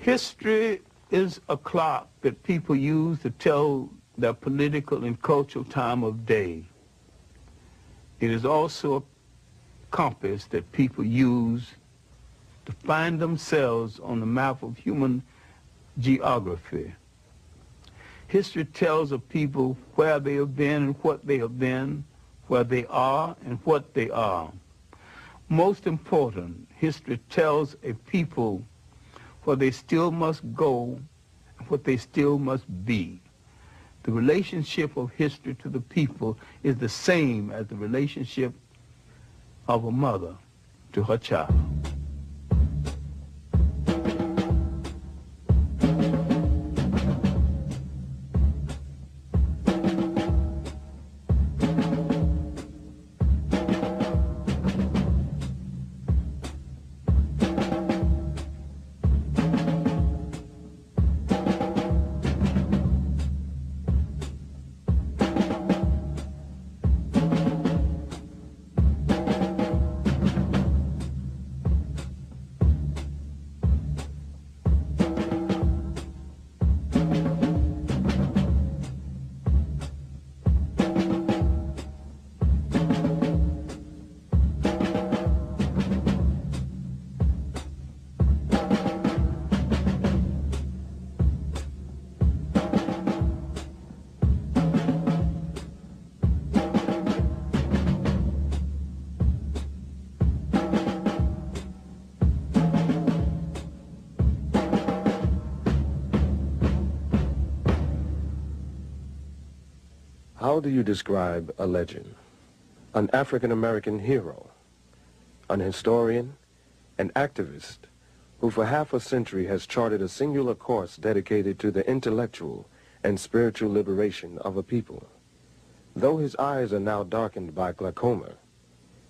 History is a clock that people use to tell their political and cultural time of day. It is also a compass that people use to find themselves on the map of human geography. History tells of people where they have been and what they have been, where they are and what they are. Most important, history tells a people where they still must go and what they still must be. The relationship of history to the people is the same as the relationship of a mother to her child. How do you describe a legend? An African-American hero, an historian, an activist who for half a century has charted a singular course dedicated to the intellectual and spiritual liberation of a people. Though his eyes are now darkened by glaucoma,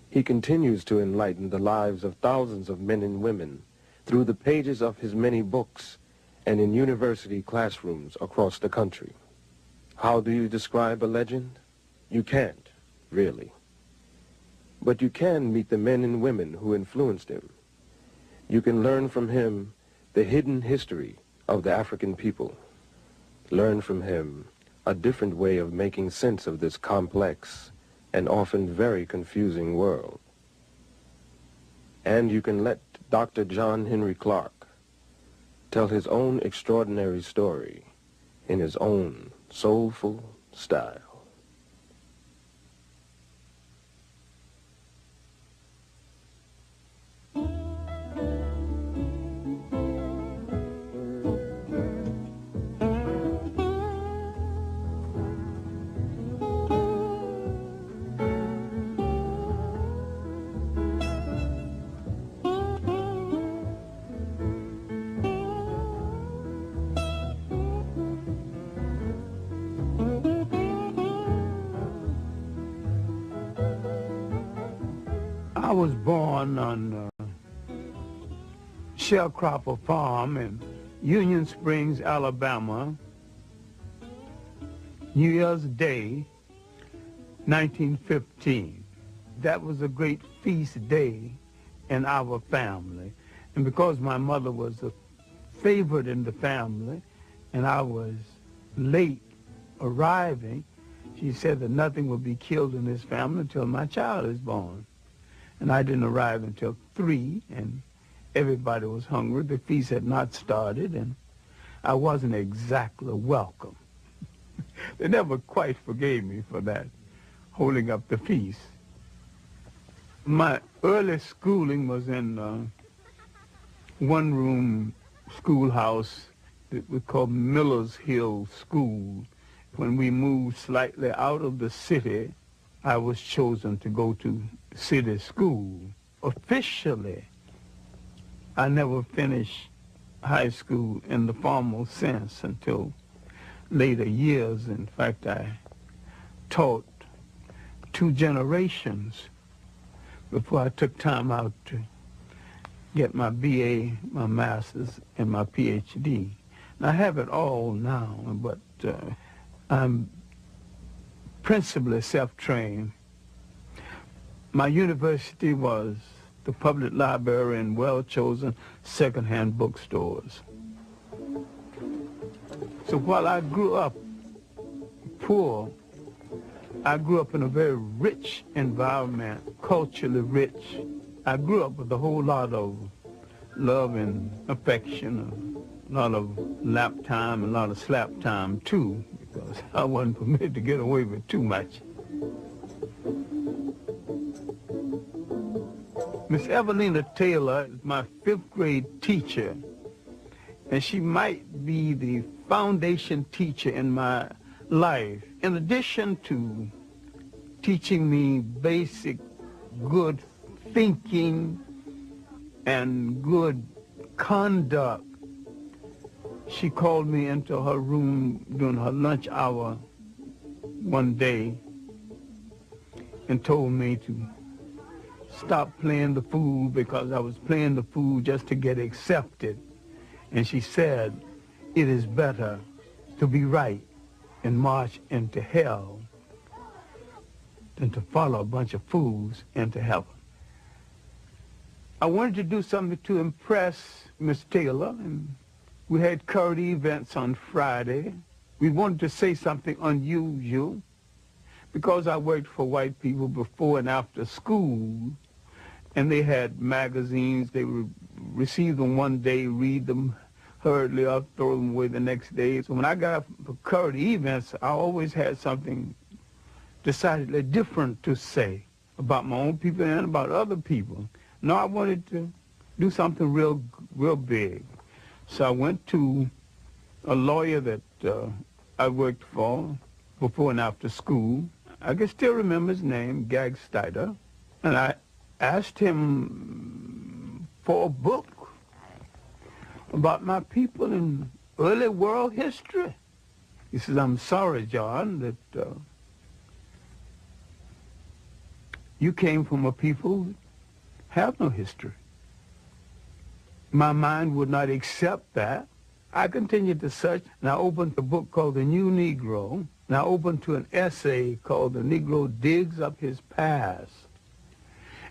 he continues to enlighten the lives of thousands of men and women through the pages of his many books and in university classrooms across the country. How do you describe a legend? You can't, really. But you can meet the men and women who influenced him. You can learn from him the hidden history of the African people. Learn from him a different way of making sense of this complex and often very confusing world. And you can let Dr. John Henry Clarke tell his own extraordinary story in his own soulful style. I was born on Sharecropper Farm in Union Springs, Alabama, New Year's Day, 1915. That was a great feast day in our family. And because my mother was a favorite in the family and I was late arriving, she said that nothing would be killed in this family until my child is born. And I didn't arrive until 3, and everybody was hungry. The feast had not started, and I wasn't exactly welcome. They never quite forgave me for that, holding up the feast. My early schooling was in one-room schoolhouse that we called Miller's Hill School. When we moved slightly out of the city, I was chosen to go to city school. Officially, I never finished high school in the formal sense until later years. In fact, I taught 2 generations before I took time out to get my BA, my master's, and my PhD. And I have it all now, but I'm principally self-trained. My university was the public library and well-chosen second-hand bookstores. So while I grew up poor, I grew up in a very rich environment, culturally rich. I grew up with a whole lot of love and affection, a lot of lap time, a lot of slap time too, because I wasn't permitted to get away with too much. Miss Evelina Taylor is my 5th grade teacher, and she might be the foundation teacher in my life. In addition to teaching me basic good thinking and good conduct, she called me into her room during her lunch hour one day and told me to stop playing the fool because I was playing the fool just to get accepted. And she said, it is better to be right and march into hell than to follow a bunch of fools into heaven. I wanted to do something to impress Miss Taylor, and we had current events on Friday. We wanted to say something unusual because I worked for white people before and after school, and they had magazines. They would receive them one day, read them hurriedly up, throw them away the next day. So when I got up for current events, I always had something decidedly different to say about my own people and about other people. No, I wanted to do something real big. So I went to a lawyer that I worked for before and after school. I can still remember his name, Gagstider, and I asked him for a book about my people in early world history. He says, I'm sorry, John, that you came from a people that have no history. My mind would not accept that. I continued to search, and I opened a book called The New Negro, and I opened to an essay called The Negro Digs Up His Past.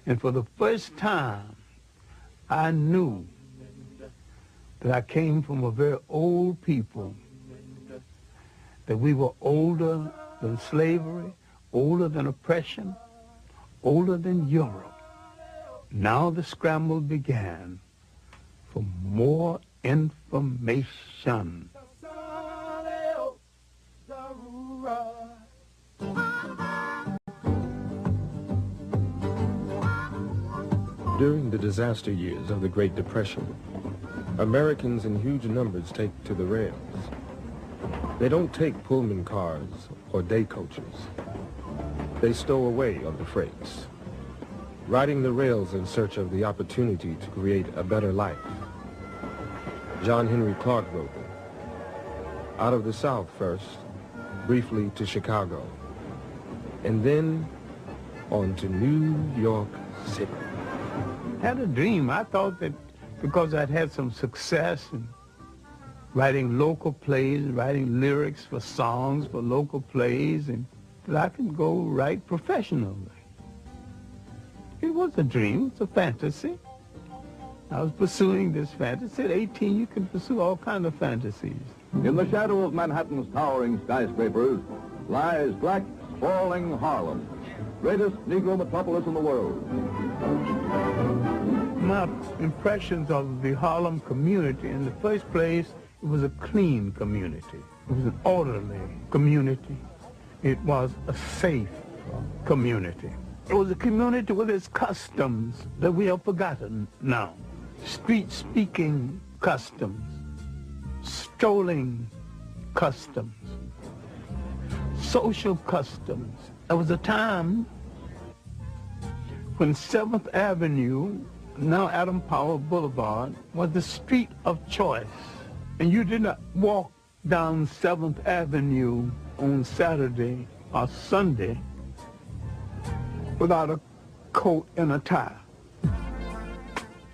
And for the first time, I knew that I came from a very old people, that we were older than slavery, older than oppression, older than Europe. Now the scramble began for more information. During the disaster years of the Great Depression, Americans in huge numbers take to the rails. They don't take Pullman cars or day coaches. They stow away on the freights, riding the rails in search of the opportunity to create a better life. John Henry Clarke wrote them. Out of the South first, briefly to Chicago, and then on to New York City. I had a dream. I thought that because I'd had some success in writing local plays, writing lyrics for songs for local plays, and that I could go write professionally. It was a dream. It's a fantasy. I was pursuing this fantasy. At 18, you can pursue all kinds of fantasies. In the shadow of Manhattan's towering skyscrapers lies black, sprawling Harlem, greatest Negro metropolis in the world. My impressions of the Harlem community, in the first place, it was a clean community. It was an orderly community. It was a safe community. It was a community with its customs that we have forgotten now. Street-speaking customs, strolling customs, social customs. There was a time when 7th Avenue, now Adam Powell Boulevard, was the street of choice. And you did not walk down 7th Avenue on Saturday or Sunday without a coat and a tie.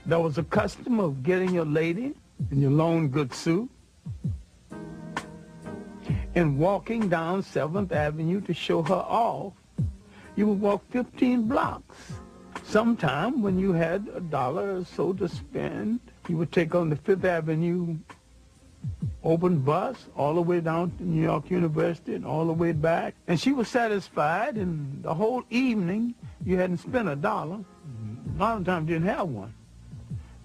There was a custom of getting your lady in your long good suit and walking down 7th Avenue to show her off. You would walk 15 blocks. Sometime when you had $1 or so to spend, you would take on the 5th Avenue open bus all the way down to New York University and all the way back. And she was satisfied, and the whole evening you hadn't spent $1. A lot of times you didn't have one.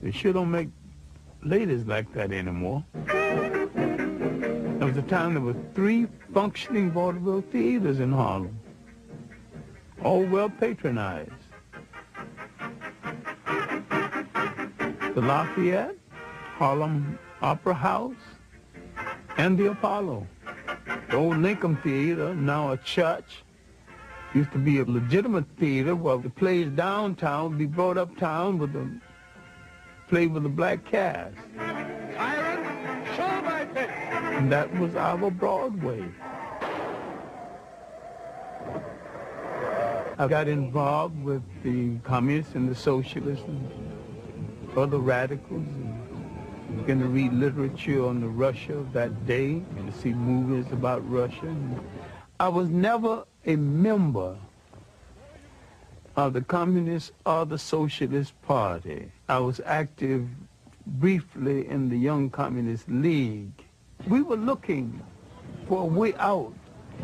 They sure don't make ladies like that anymore. There was a time there were 3 functioning vaudeville theaters in Harlem, all well patronized. The Lafayette, Harlem Opera House, and the Apollo. The old Lincoln Theater, now a church, used to be a legitimate theater where the plays downtown would be brought uptown with the play with the black cast. Iron, show my face. And that was our Broadway. I got involved with the communists and the socialists and other radicals, and began to read literature on the Russia of that day and to see movies about Russia. And I was never a member of the Communist or the Socialist Party. I was active briefly in the Young Communist League. We were looking for a way out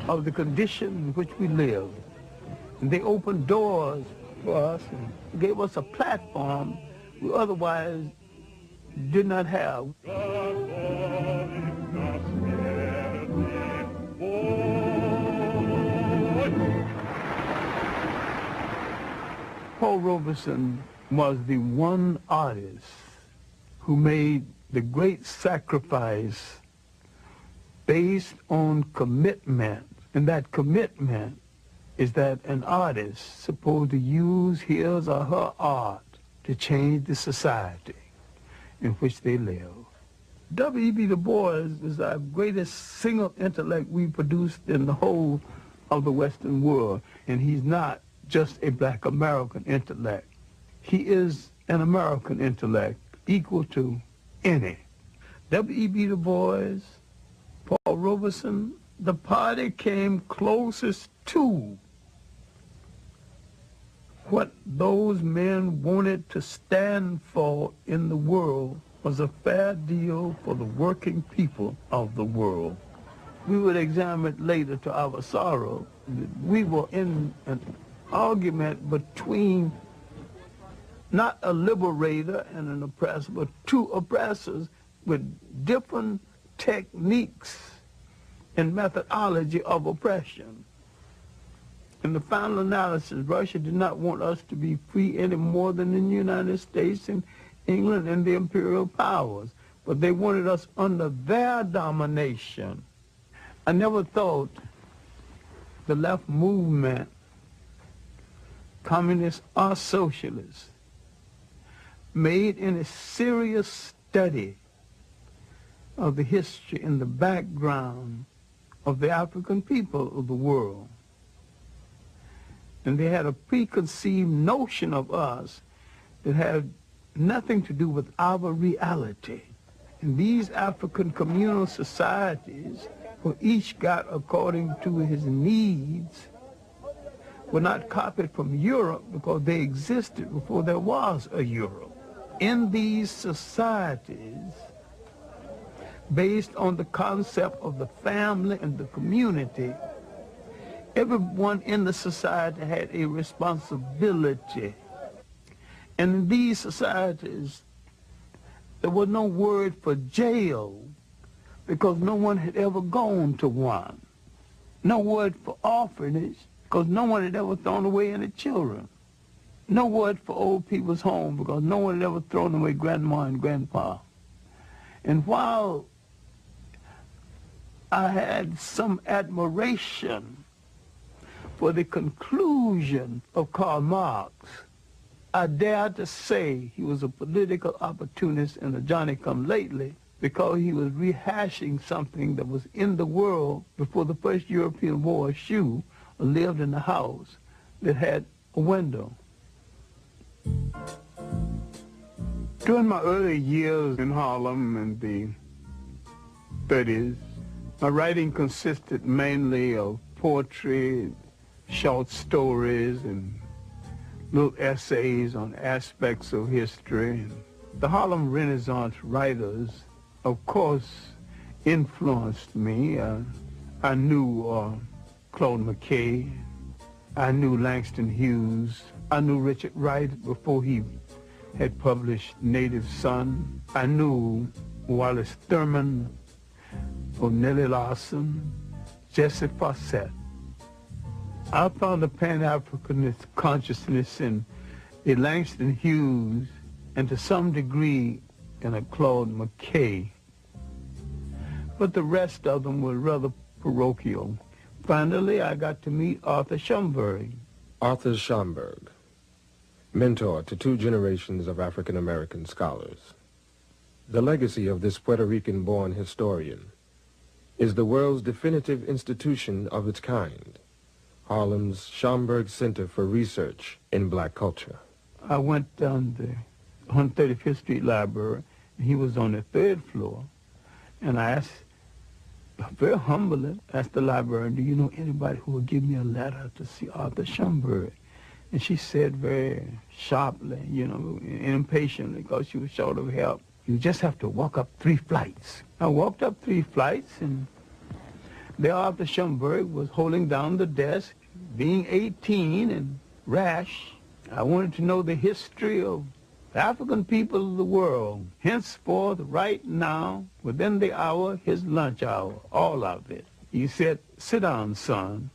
of the condition in which we lived. And they opened doors for us and gave us a platform we otherwise did not have. Paul Robeson was the one artist who made the great sacrifice based on commitment. And that commitment is that an artist is supposed to use his or her art to change the society in which they live. W.E.B. Du Bois is our greatest single intellect we produced in the whole of the Western world. And he's not just a black American intellect. He is an American intellect equal to any. W.E.B. Du Bois, Paul Robeson, the party came closest to what those men wanted to stand for in the world was a fair deal for the working people of the world. We would examine it later to our sorrow. We were in an argument between not a liberator and an oppressor, but 2 oppressors with different techniques and methodology of oppression. In the final analysis, Russia did not want us to be free any more than the United States and England and the imperial powers, but they wanted us under their domination. I never thought the left movement, communist or socialist, made any serious study of the history and the background of the African people of the world. And they had a preconceived notion of us that had nothing to do with our reality. And these African communal societies, where each got according to his needs, were not copied from Europe because they existed before there was a Europe. In these societies, based on the concept of the family and the community, everyone in the society had a responsibility. And in these societies, there was no word for jail because no one had ever gone to one. No word for orphanage because no one had ever thrown away any children. No word for old people's home because no one had ever thrown away grandma and grandpa. And while I had some admiration for the conclusion of Karl Marx, I dare to say he was a political opportunist and a Johnny-come-lately because he was rehashing something that was in the world before the first European wore a shoe or lived in a house that had a window. During my early years in Harlem in the 30s, my writing consisted mainly of poetry, short stories, and little essays on aspects of history. The Harlem Renaissance writers, of course, influenced me. I knew Claude McKay. I knew Langston Hughes. I knew Richard Wright before he had published Native Son. I knew Wallace Thurman, Nellie Larson, Jesse Fawcett. I found the Pan-Africanist consciousness in a Langston Hughes and to some degree in a Claude McKay. But the rest of them were rather parochial. Finally, I got to meet Arthur Schomburg. Arthur Schomburg, mentor to 2 generations of African-American scholars. The legacy of this Puerto Rican-born historian is the world's definitive institution of its kind, Harlem's Schomburg Center for Research in Black Culture. I went down the 135th Street Library, and he was on the 3rd floor, and I asked, very humbly, asked the librarian, do you know anybody who will give me a letter to see Arthur Schomburg? And she said very sharply, you know, and impatiently, because she was short of help, you just have to walk up 3 flights. I walked up 3 flights, and there Arthur Schomburg was holding down the desk, being 18 and rash. I wanted to know the history of the African people of the world, henceforth, right now, within the hour, his lunch hour, all of it. He said, sit down, son.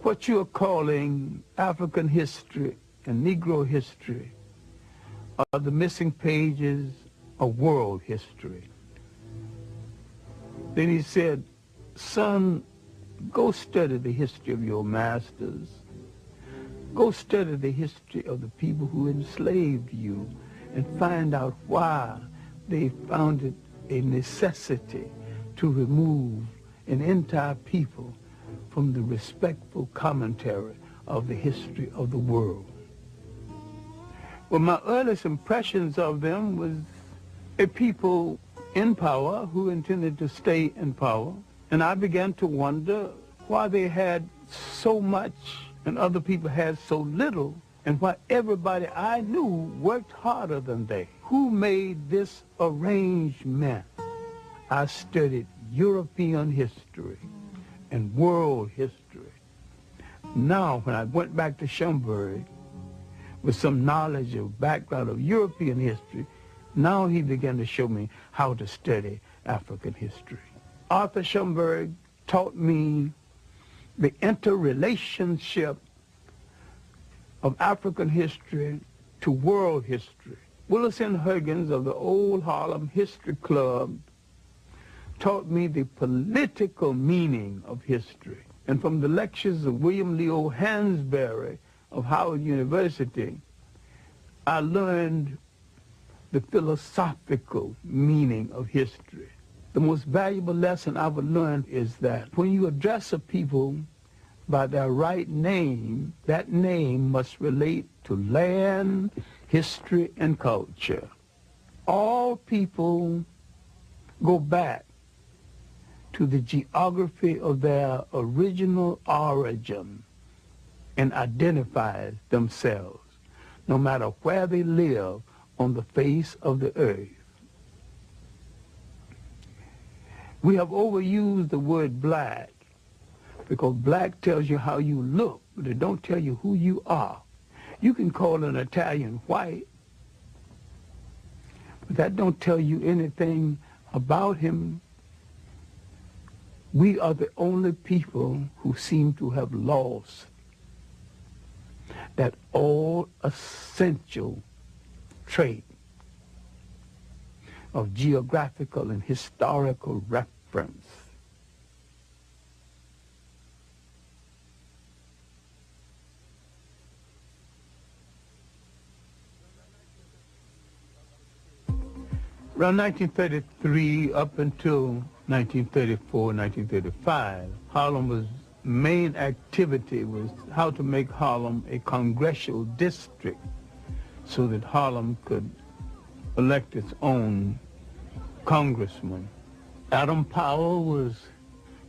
What you are calling African history and Negro history are the missing pages of world history. Then he said, son, go study the history of your masters. Go study the history of the people who enslaved you and find out why they found it a necessity to remove an entire people from the respectful commentary of the history of the world. Well, my earliest impressions of them was a people in power who intended to stay in power, and I began to wonder why they had so much and other people had so little, and why everybody I knew worked harder than they. Who made this arrangement? I studied European history and world history. Now, when I went back to Schomburg with some knowledge of background of European history, now he began to show me how to study African history. Arthur Schomburg taught me the interrelationship of African history to world history. Willis N. Huggins of the Old Harlem History Club taught me the political meaning of history. And from the lectures of William Leo Hansberry of Howard University, I learned the philosophical meaning of history. The most valuable lesson I've learned is that when you address a people by their right name, that name must relate to land, history, and culture. All people go back to the geography of their original origin and identify themselves, no matter where they live on the face of the earth. We have overused the word black because black tells you how you look, but it don't tell you who you are. You can call an Italian white, but that don't tell you anything about him. We are the only people who seem to have lost that all essential trait of geographical and historical reference. Around 1933 up until 1934, 1935, Harlem's main activity was how to make Harlem a congressional district so that Harlem could elect its own congressman. Adam Powell was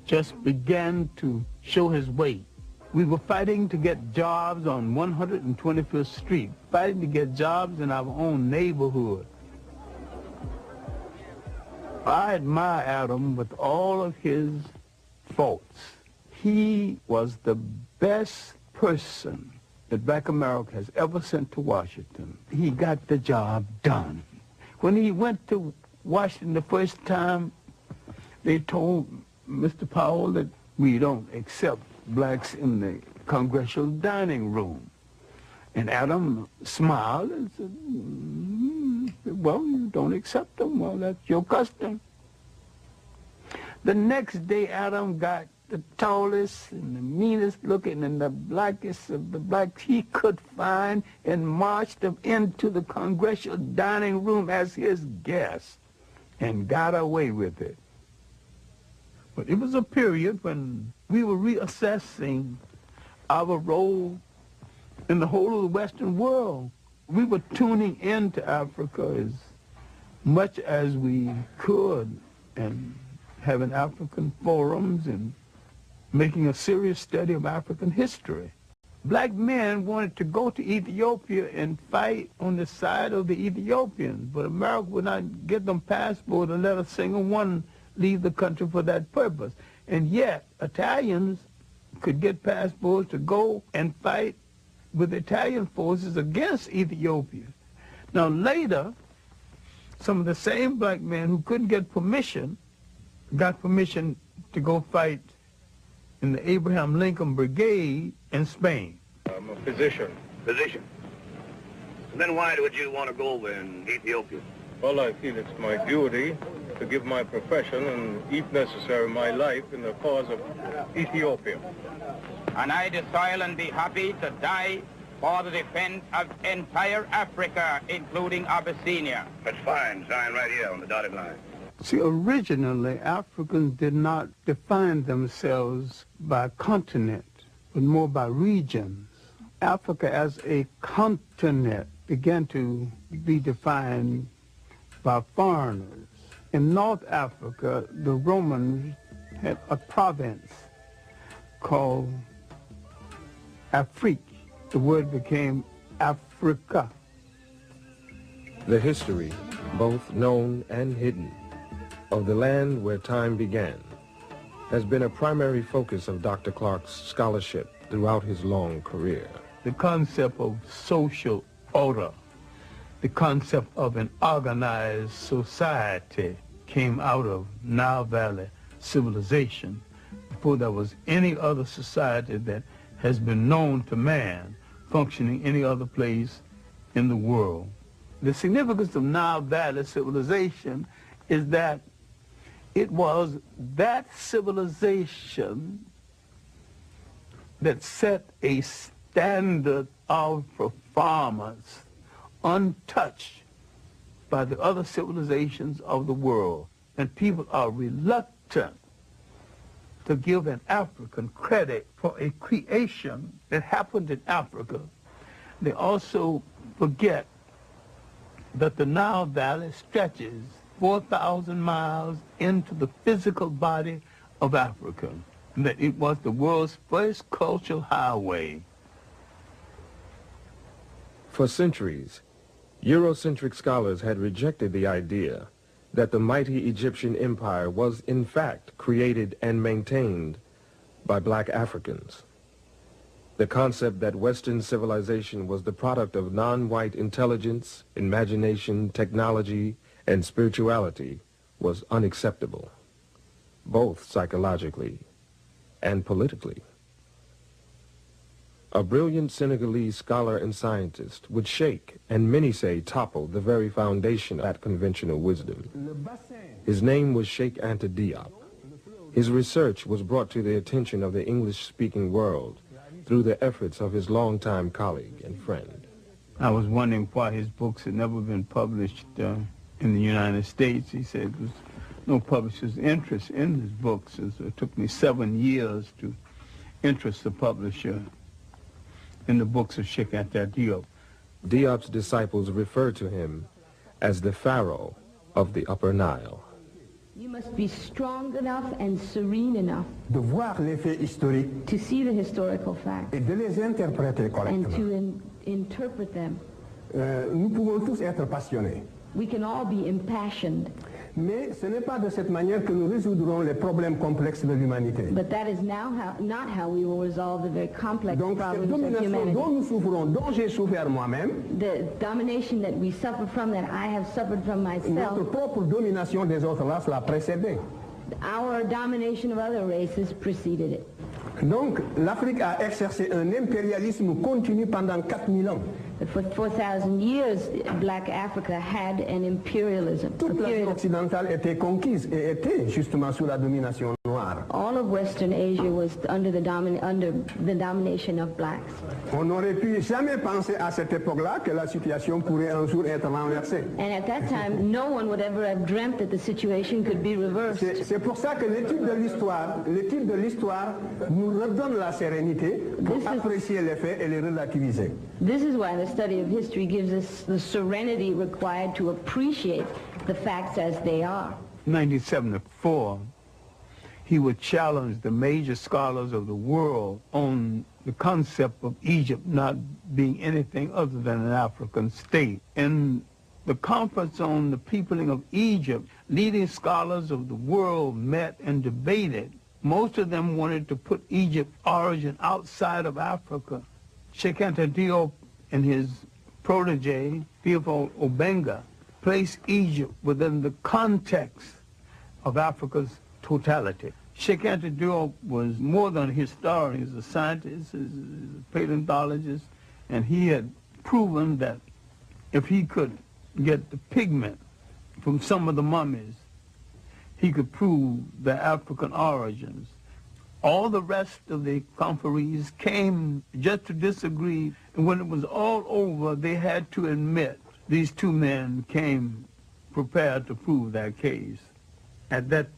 just began to show his weight. We were fighting to get jobs on 125th Street, fighting to get jobs in our own neighborhood. I admire Adam with all of his faults. He was the best person that Black America has ever sent to Washington. He got the job done. When he went to Washington the first time, they told Mr. Powell that we don't accept blacks in the congressional dining room. And Adam smiled and said, well, you don't accept them. Well, that's your custom. The next day, Adam got the tallest and the meanest looking and the blackest of the blacks he could find and marched them into the congressional dining room as his guest and got away with it. But it was a period when we were reassessing our role in the whole of the Western world. We were tuning into Africa as much as we could and having African forums and making a serious study of African history. Black men wanted to go to Ethiopia and fight on the side of the Ethiopians, but America would not give them passports and let a single one leave the country for that purpose. And yet, Italians could get passports to go and fight with Italian forces against Ethiopia. Now later, some of the same black men who couldn't get permission got permission to go fight in the Abraham Lincoln Brigade in Spain. I'm a physician. Physician? And then why would you want to go over in Ethiopia? Well, I feel it's my duty to give my profession and, if necessary, my life in the cause of Ethiopia. And I desire and be happy to die for the defense of entire Africa, including Abyssinia. That's fine. Sign right here on the dotted line. See, originally, Africans did not define themselves by continent, but more by regions. Africa as a continent began to be defined by foreigners. In North Africa, the Romans had a province called Afrique. The word became Africa. The history, both known and hidden, of the land where time began has been a primary focus of Dr. Clarke's scholarship throughout his long career. The concept of social order, the concept of an organized society came out of Nile Valley civilization before there was any other society that has been known to man functioning any other place in the world. The significance of Nile Valley civilization is that it was that civilization that set a standard of performance untouched by the other civilizations of the world. And people are reluctant to give an African credit for a creation that happened in Africa. They also forget that the Nile Valley stretches 4,000 miles into the physical body of Africa, and that it was the world's first cultural highway. For centuries, Eurocentric scholars had rejected the idea that the mighty Egyptian empire was in fact created and maintained by black Africans. The concept that Western civilization was the product of non-white intelligence, imagination, technology, and spirituality was unacceptable, both psychologically and politically. A brilliant Senegalese scholar and scientist would shake, and many say topple, the very foundation of that conventional wisdom. His name was Sheikh Anta Diop. His research was brought to the attention of the English-speaking world through the efforts of his longtime colleague and friend. I was wondering why his books had never been published in the United States. He said there was no publisher's interest in his books. It took me 7 years to interest the publisher in the books of Sheikh Anta Diop. Diop's disciples refer to him as the Pharaoh of the Upper Nile. You must be strong enough and serene enough de voir les faits historiques to see the historical facts et de les interpréter and correctement. to interpret them. Nous pouvons tous être passionnés, We can all be impassioned, Mais ce n'est pas de cette manière que nous résoudrons les problèmes complexes de l'humanité. But that is now not how we will resolve the very complex Donc cette problems of domination humanity. dont nous souffrons, dont j'ai souffert moi-même, The domination that we suffer from, that I have suffered from notre myself, propre domination des autres races l'a précédé. our domination of other races preceded it. Donc l'Afrique a exercé un impérialisme continu pendant 4000 ans. For 4,000 years, Black Africa had an imperialism. Toute l'Afrique occidentale était conquise et était justement sous la domination noire. All of Western Asia was under the domination of blacks. On n'aurait pu jamais penser à cette époque-là que la situation pourrait un jour être renversée. And at that time, no one would ever have dreamt that the situation could be reversed. C'est pour ça que l'étude de l'histoire nous redonne la sérénité pour apprécier les faits et les relativiser. This is why the study of history gives us the serenity required to appreciate the facts as they are. 1974, he would challenge the major scholars of the world on the concept of Egypt not being anything other than an African state. In the conference on the peopling of Egypt, leading scholars of the world met and debated. Most of them wanted to put Egypt's origin outside of Africa. Sheikh Anta Diop and his protege, Theophile Obenga, placed Egypt within the context of Africa's totality. Sheikh Anta Diop was more than a historian. He's a scientist, he's a paleontologist, and he had proven that if he could get the pigment from some of the mummies, he could prove their African origins. All the rest of the conferees came just to disagree, and when it was all over, they had to admit these two men came prepared to prove their case. At that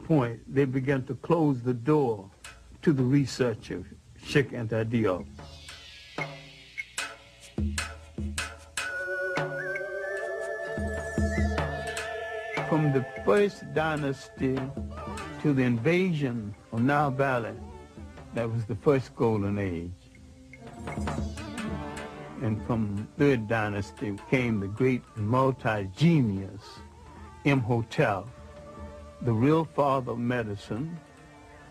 point, they began to close the door to the research of Sheikh Anta Diop. From the first dynasty to the invasion of Nile Valley, that was the first golden age. And from the third dynasty came the great multi-genius Imhotep, the real father of medicine,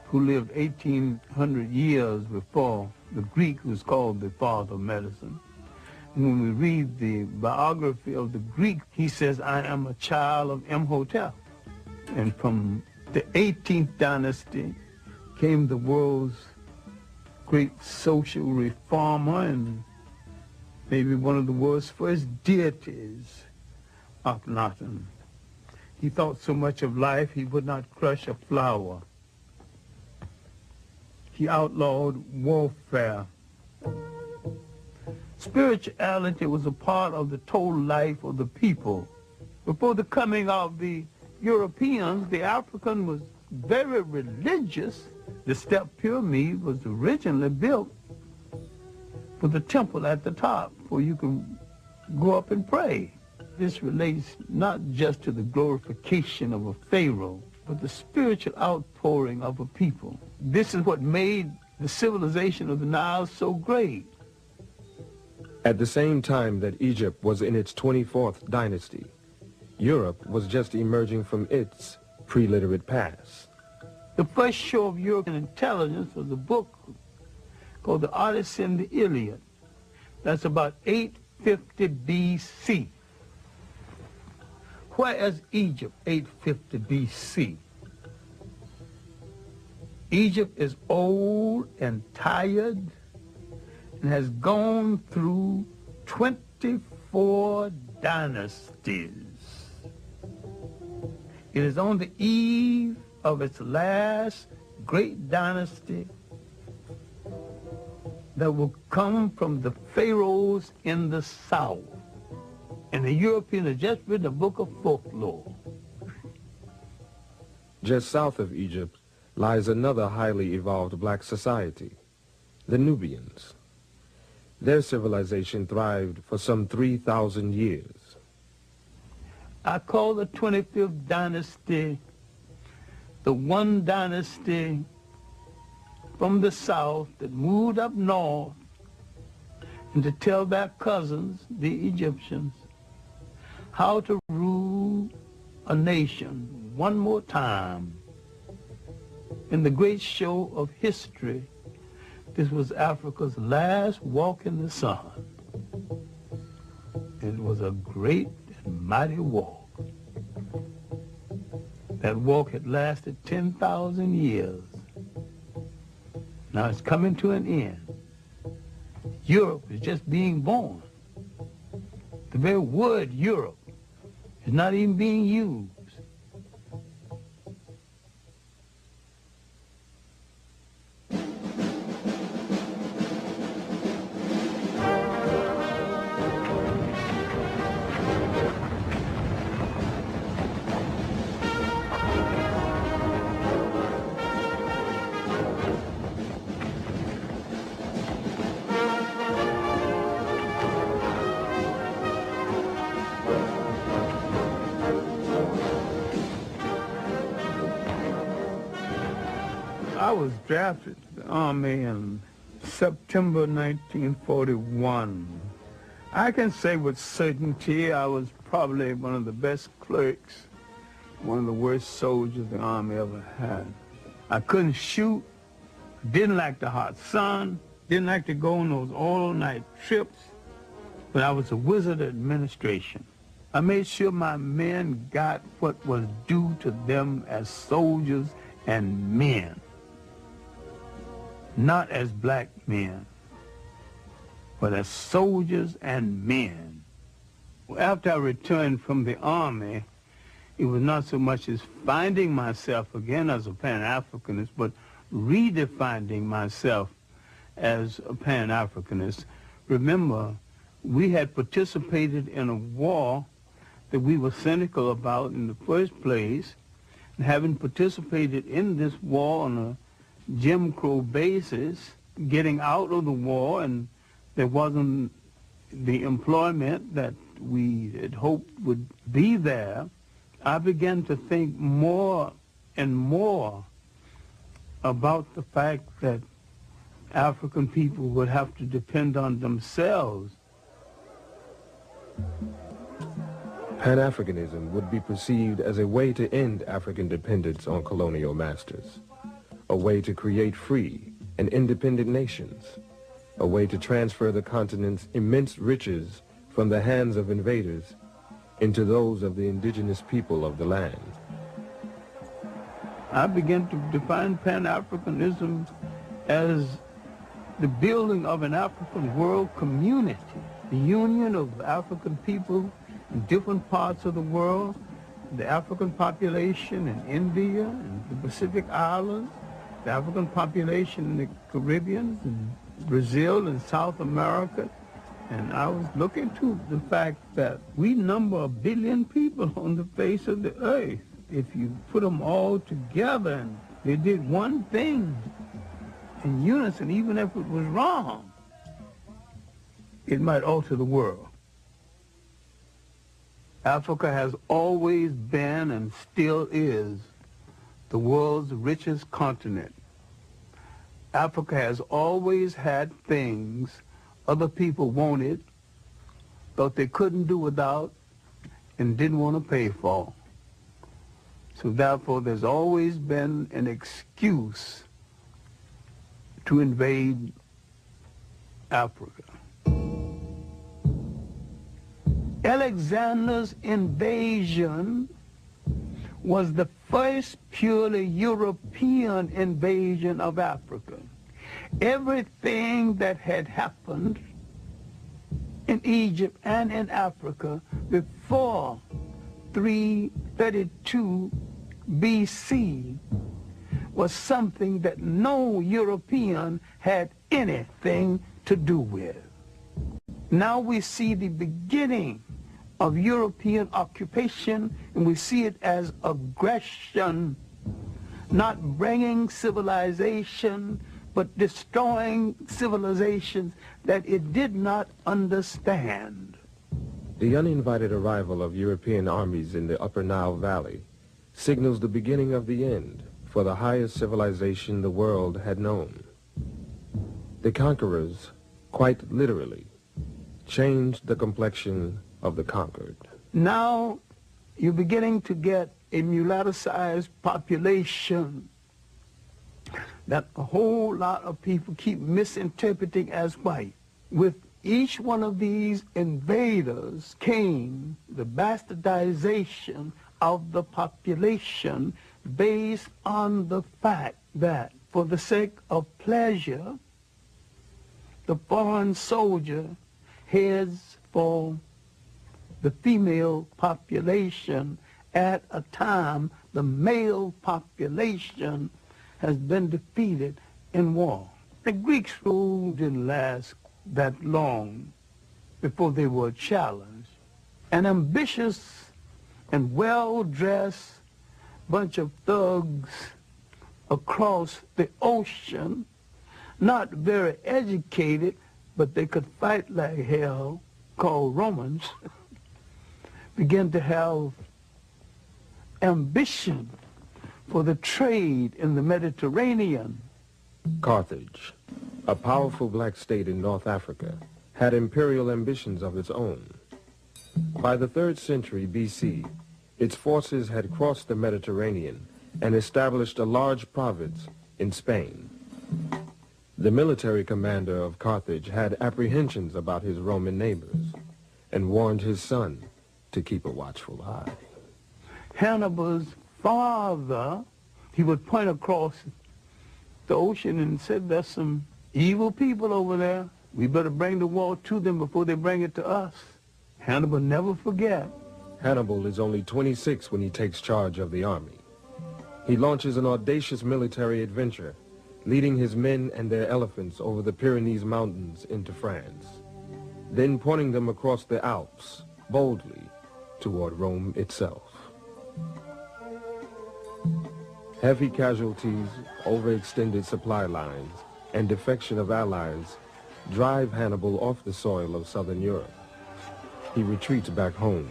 who lived 1,800 years before the Greek who was called the father of medicine. And when we read the biography of the Greek, he says, I am a child of Imhotep. And from the 18th dynasty came the world's great social reformer and maybe one of the world's first deities, Akhenaten. He thought so much of life he would not crush a flower. He outlawed warfare. Spirituality was a part of the total life of the people. Before the coming of the Europeans, the African was very religious. The step pyramid was originally built with a temple at the top where you can go up and pray. This relates not just to the glorification of a pharaoh, but the spiritual outpouring of a people. This is what made the civilization of the Nile so great. At the same time that Egypt was in its 24th dynasty, Europe was just emerging from its pre-literate past. The first show of European intelligence was a book called The Odyssey and the Iliad. That's about 850 B.C. Where is Egypt 850 B.C.? Egypt is old and tired and has gone through 24 dynasties. It is on the eve of its last great dynasty that will come from the pharaohs in the south. And the Europeans have just written a book of folklore. Just south of Egypt lies another highly evolved black society, the Nubians. Their civilization thrived for some 3,000 years. I call the 25th dynasty the one dynasty from the south that moved up north and to tell their cousins, the Egyptians, how to rule a nation one more time. In the great show of history, this was Africa's last walk in the sun. It was a great and mighty walk. That walk had lasted 10,000 years. Now it's coming to an end. Europe is just being born. The very word Europe is not even being used. I was drafted to the Army in September 1941. I can say with certainty I was probably one of the best clerks, one of the worst soldiers the Army ever had. I couldn't shoot, didn't like the hot sun, didn't like to go on those all-night trips, but I was a wizard of administration. I made sure my men got what was due to them as soldiers and men. Not as black men, but as soldiers and men. After I returned from the Army, it was not so much as finding myself again as a Pan-Africanist, but redefining myself as a Pan-Africanist. Remember, we had participated in a war that we were cynical about in the first place, and having participated in this war on a Jim Crow basis, getting out of the war, and there wasn't the employment that we had hoped would be there, I began to think more and more about the fact that African people would have to depend on themselves. Pan-Africanism would be perceived as a way to end African dependence on colonial masters, a way to create free and independent nations, a way to transfer the continent's immense riches from the hands of invaders into those of the indigenous people of the land. I began to define Pan-Africanism as the building of an African world community, the union of African people in different parts of the world, the African population in India and the Pacific Islands, the African population in the Caribbean, and Brazil and South America. And I was looking to the fact that we number 1 billion people on the face of the earth. If you put them all together and they did one thing in unison, even if it was wrong, it might alter the world. Africa has always been and still is the world's richest continent. Africa has always had things other people wanted, thought they couldn't do without, and didn't want to pay for. So therefore, there's always been an excuse to invade Africa. Alexander's invasion was the first purely European invasion of Africa. Everything that had happened in Egypt and in Africa before 332 BC was something that no European had anything to do with. Now we see the beginning of European occupation, and we see it as aggression, not bringing civilization, but destroying civilizations that it did not understand. The uninvited arrival of European armies in the Upper Nile Valley signals the beginning of the end for the highest civilization the world had known. The conquerors, quite literally, changed the complexion of the conquered. Now you're beginning to get a mulatto-sized population that a whole lot of people keep misinterpreting as white. With each one of these invaders came the bastardization of the population based on the fact that for the sake of pleasure, the foreign soldier heads for the female population at a time the male population has been defeated in war. The Greeks' rule didn't last that long before they were challenged. An ambitious and well-dressed bunch of thugs across the ocean, not very educated, but they could fight like hell, called Romans, began to have ambition for the trade in the Mediterranean. Carthage, a powerful black state in North Africa, had imperial ambitions of its own. By the 3rd century BC, its forces had crossed the Mediterranean and established a large province in Spain. The military commander of Carthage had apprehensions about his Roman neighbors and warned his son to keep a watchful eye. Hannibal's father, he would point across the ocean and said, there's some evil people over there. We better bring the war to them before they bring it to us. Hannibal never forget. Hannibal is only 26 when he takes charge of the army. He launches an audacious military adventure, leading his men and their elephants over the Pyrenees Mountains into France, then pointing them across the Alps, boldly, toward Rome itself. Heavy casualties, overextended supply lines, and defection of allies drive Hannibal off the soil of southern Europe. He retreats back home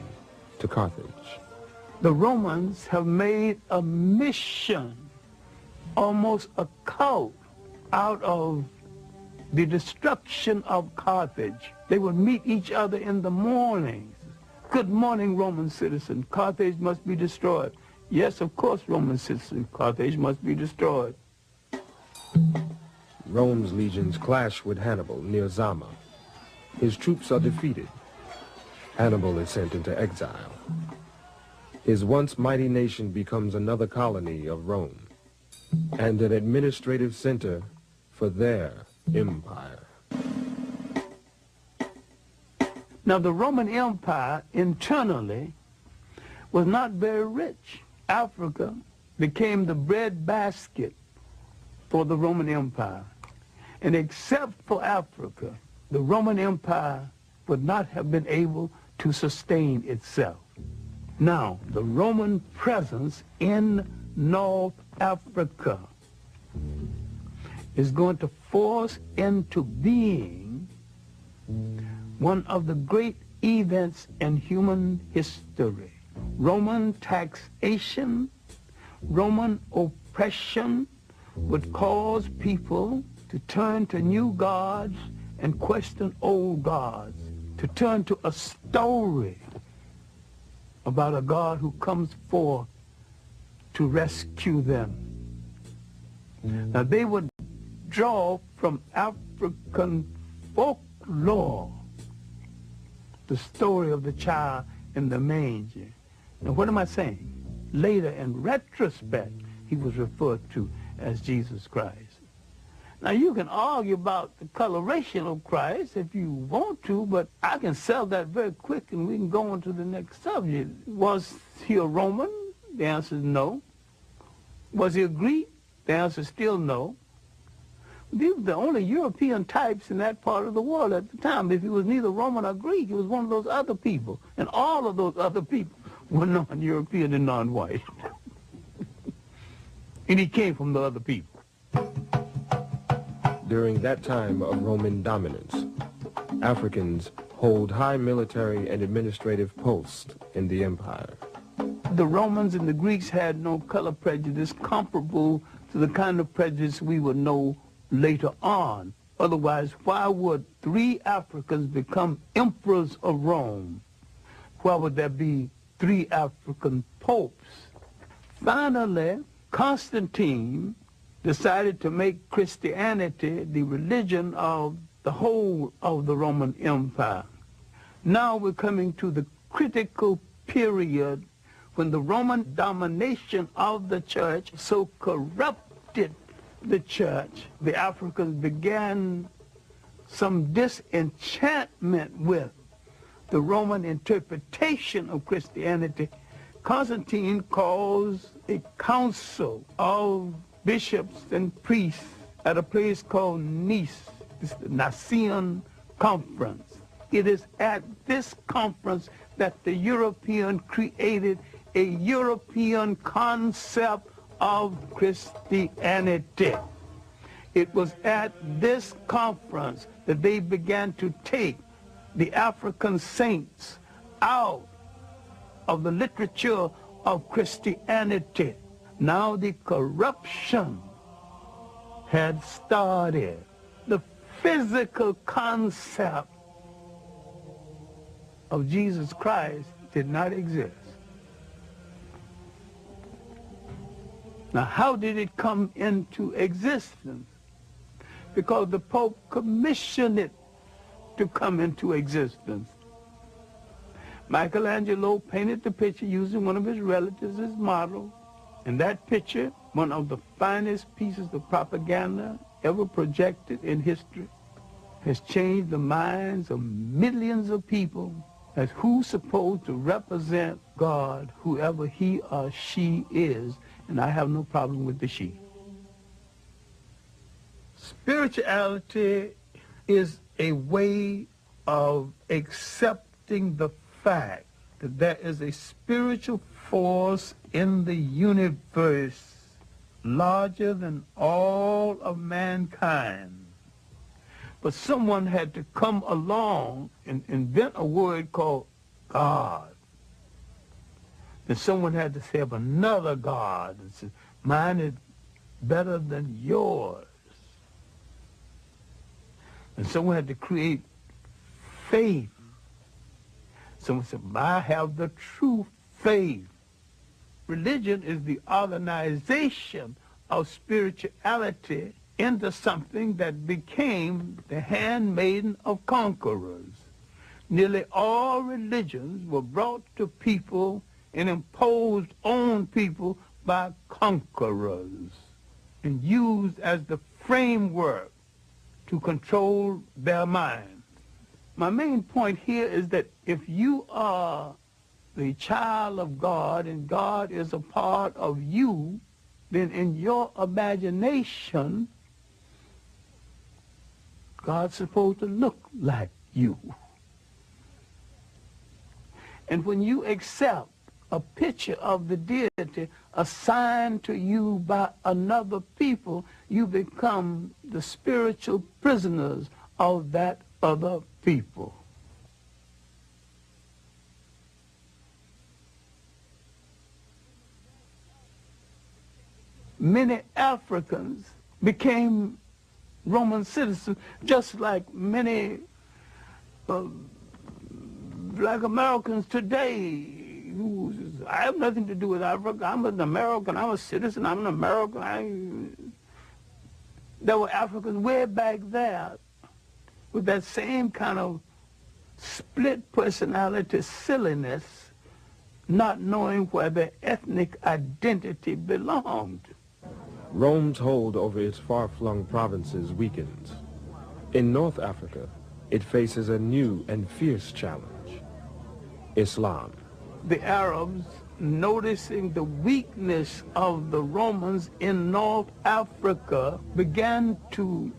to Carthage. The Romans have made a mission, almost a cult, out of the destruction of Carthage. They would meet each other in the mornings. Good morning, Roman citizen. Carthage must be destroyed. Yes, of course, Roman citizen. Carthage must be destroyed. Rome's legions clash with Hannibal near Zama. His troops are defeated. Hannibal is sent into exile. His once mighty nation becomes another colony of Rome and an administrative center for their empire. Now, the Roman Empire internally was not very rich. Africa became the breadbasket for the Roman Empire. And except for Africa, the Roman Empire would not have been able to sustain itself. Now, the Roman presence in North Africa is going to force into being one of the great events in human history. Roman taxation, Roman oppression would cause people to turn to new gods and question old gods, to turn to a story about a God who comes forth to rescue them. Now, they would draw from African folklore the story of the child in the manger. Now, what am I saying? Later, in retrospect, he was referred to as Jesus Christ. Now, you can argue about the coloration of Christ if you want to, but I can sell that very quick and we can go on to the next subject. Was he a Roman? The answer is no. Was he a Greek? The answer is still no. These were the only European types in that part of the world at the time. If he was neither Roman or Greek, he was one of those other people. And all of those other people were non-European and non-white. And he came from the other people. During that time of Roman dominance, Africans hold high military and administrative posts in the empire. The Romans and the Greeks had no color prejudice comparable to the kind of prejudice we would know later on. Otherwise, why would 3 Africans become emperors of Rome? Why would there be 3 African popes. Finally, Constantine decided to make Christianity the religion of the whole of the Roman Empire. Now we're coming to the critical period when the Roman domination of the church so corrupted the church, the Africans began some disenchantment with the Roman interpretation of Christianity. Constantine calls a council of bishops and priests at a place called Nice. It's the Nicene Conference. It is at this conference that the European created a European concept of Christianity. It was at this conference that they began to take the African saints out of the literature of Christianity. Now the corruption had started. The physical concept of Jesus Christ did not exist. Now, how did it come into existence? Because the Pope commissioned it to come into existence. Michelangelo painted the picture using one of his relatives as model. And that picture, one of the finest pieces of propaganda ever projected in history, has changed the minds of millions of people as who's supposed to represent God, whoever he or she is. And I have no problem with the she. Spirituality is a way of accepting the fact that there is a spiritual force in the universe larger than all of mankind. But someone had to come along and invent a word called God. And someone had to say of another God, and say, mine is better than yours. And someone had to create faith. Someone said, I have the true faith. Religion is the organization of spirituality into something that became the handmaiden of conquerors. Nearly all religions were brought to people and imposed on people by conquerors and used as the framework to control their minds. My main point here is that if you are the child of God and God is a part of you, then in your imagination, God's supposed to look like you. And when you accept a picture of the deity assigned to you by another people, you become the spiritual prisoners of that other people. Many Africans became Roman citizens, just like many black Americans today. I have nothing to do with Africa. I'm an American. I'm a citizen. I'm an American. There were Africans way back there with that same kind of split personality silliness, not knowing where their ethnic identity belonged. Rome's hold over its far-flung provinces weakens. In North Africa, it faces a new and fierce challenge: Islam. The Arabs, noticing the weakness of the Romans in North Africa, began to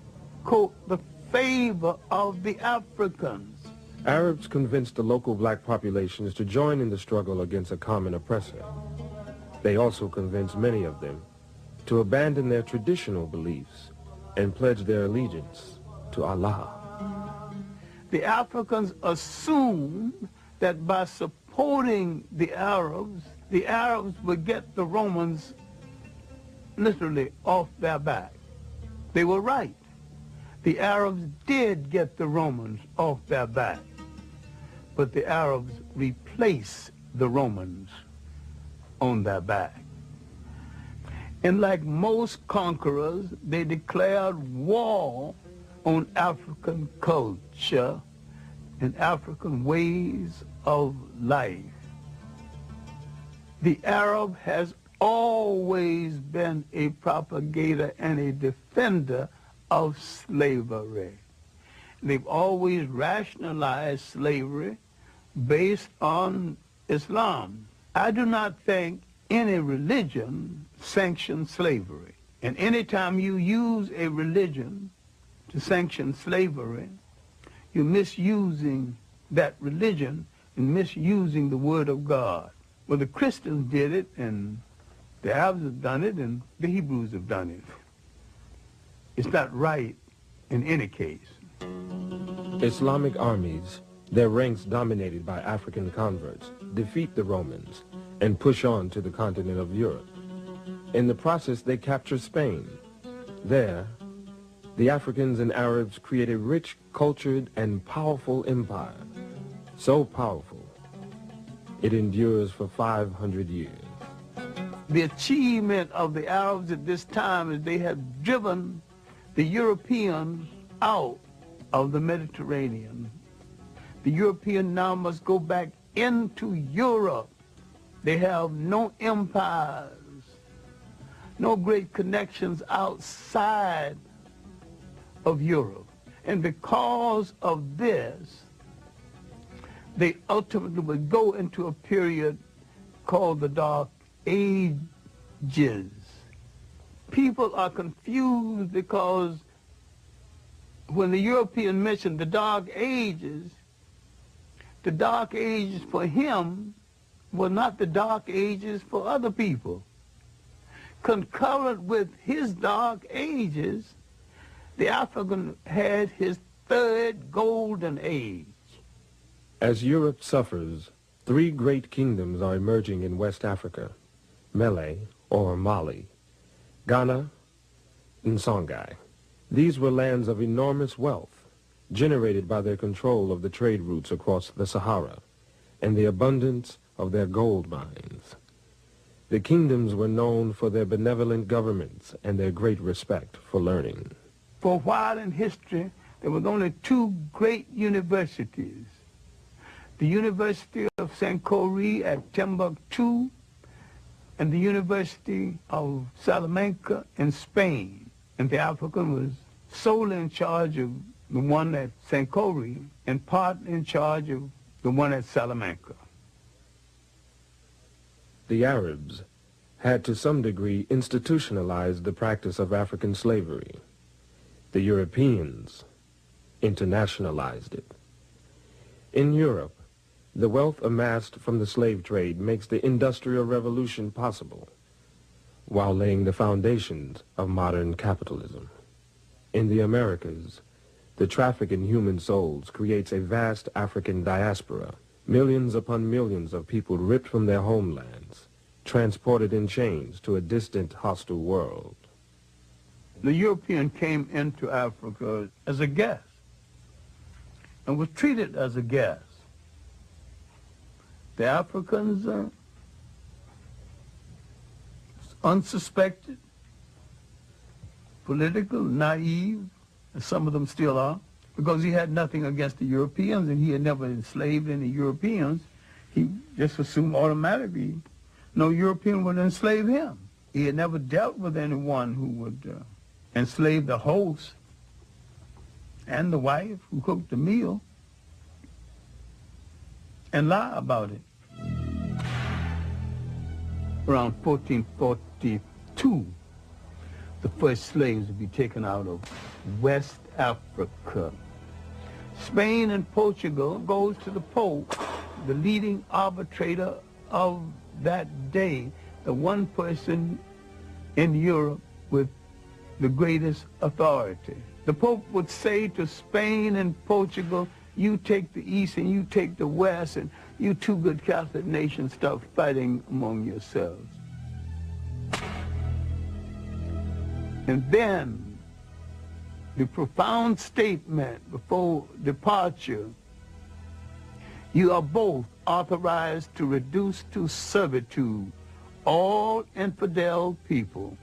court the favor of the Africans. Arabs convinced the local black populations to join in the struggle against a common oppressor. They also convinced many of them to abandon their traditional beliefs and pledge their allegiance to Allah. The Africans assumed that by supporting the Arabs would get the Romans literally off their back. They were right. The Arabs did get the Romans off their back, but the Arabs replaced the Romans on their back. And like most conquerors, they declared war on African culture and African ways of life. The Arab has always been a propagator and a defender of slavery. They've always rationalized slavery based on Islam. I do not think any religion sanctions slavery. And anytime you use a religion to sanction slavery, you're misusing that religion and misusing the Word of God. Well, the Christians did it, and the Arabs have done it, and the Hebrews have done it. It's not right in any case. Islamic armies, their ranks dominated by African converts, defeat the Romans and push on to the continent of Europe. In the process, they capture Spain. There, the Africans and Arabs create a rich, cultured, and powerful empire. So powerful, it endures for 500 years. The achievement of the Arabs at this time is they have driven the Europeans out of the Mediterranean. The European now must go back into Europe. They have no empires, no great connections outside of Europe. And because of this, they ultimately would go into a period called the Dark Ages. People are confused because when the European mentioned the Dark Ages for him were not the Dark Ages for other people. Concurrent with his Dark Ages, the African had his third golden age. As Europe suffers, three great kingdoms are emerging in West Africa: Mele, or Mali, Ghana, and Songhai. These were lands of enormous wealth, generated by their control of the trade routes across the Sahara and the abundance of their gold mines. The kingdoms were known for their benevolent governments and their great respect for learning. For a while in history, there was only two great universities: the University of Sankore at Timbuktu and the University of Salamanca in Spain. And the African was solely in charge of the one at Sankore and part in charge of the one at Salamanca. The Arabs had to some degree institutionalized the practice of African slavery. The Europeans internationalized it. In Europe, the wealth amassed from the slave trade makes the Industrial Revolution possible, while laying the foundations of modern capitalism. In the Americas, the traffic in human souls creates a vast African diaspora, millions upon millions of people ripped from their homelands, transported in chains to a distant, hostile world. The European came into Africa as a guest and was treated as a guest. The Africans, unsuspected, political, naive, and some of them still are, because he had nothing against the Europeans and he had never enslaved any Europeans. He just assumed automatically no European would enslave him. He had never dealt with anyone who would enslave the host and the wife who cooked the meal and lie about it. Around 1442, the first slaves would be taken out of West Africa. Spain and Portugal goes to the Pope, the leading arbitrator of that day, the one person in Europe with the greatest authority. The Pope would say to Spain and Portugal, you take the East and you take the West, and you two good Catholic nations start fighting among yourselves. And then the profound statement before departure, you are both authorized to reduce to servitude all infidel people.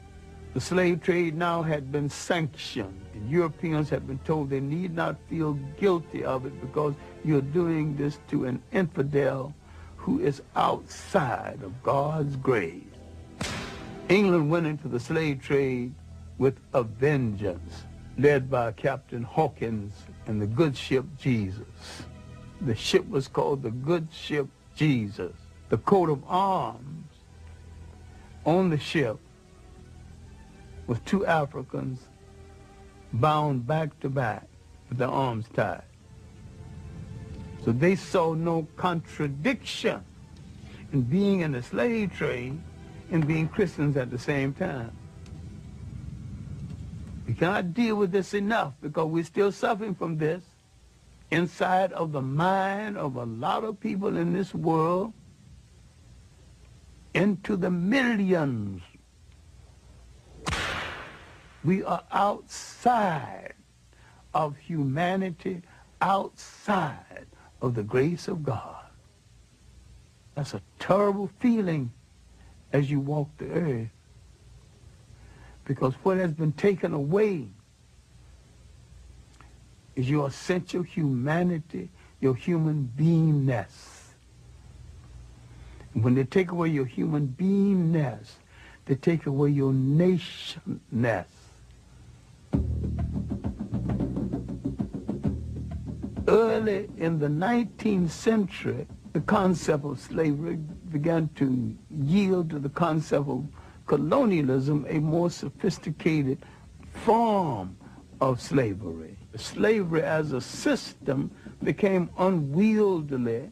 The slave trade now had been sanctioned, and Europeans had been told they need not feel guilty of it because you're doing this to an infidel who is outside of God's grace. England went into the slave trade with a vengeance, led by Captain Hawkins and the good ship Jesus. The ship was called the good ship Jesus. The coat of arms on the ship was two Africans bound back to back with their arms tied. So they saw no contradiction in being in the slave trade and being Christians at the same time. We cannot deal with this enough because we're still suffering from this inside of the mind of a lot of people in this world, into the millions. We are outside of humanity, outside of the grace of God. That's a terrible feeling as you walk the earth, because what has been taken away is your essential humanity, your human beingness. And when they take away your human beingness, they take away your nationness. Early in the 19th century, the concept of slavery began to yield to the concept of colonialism, a more sophisticated form of slavery. Slavery as a system became unwieldy,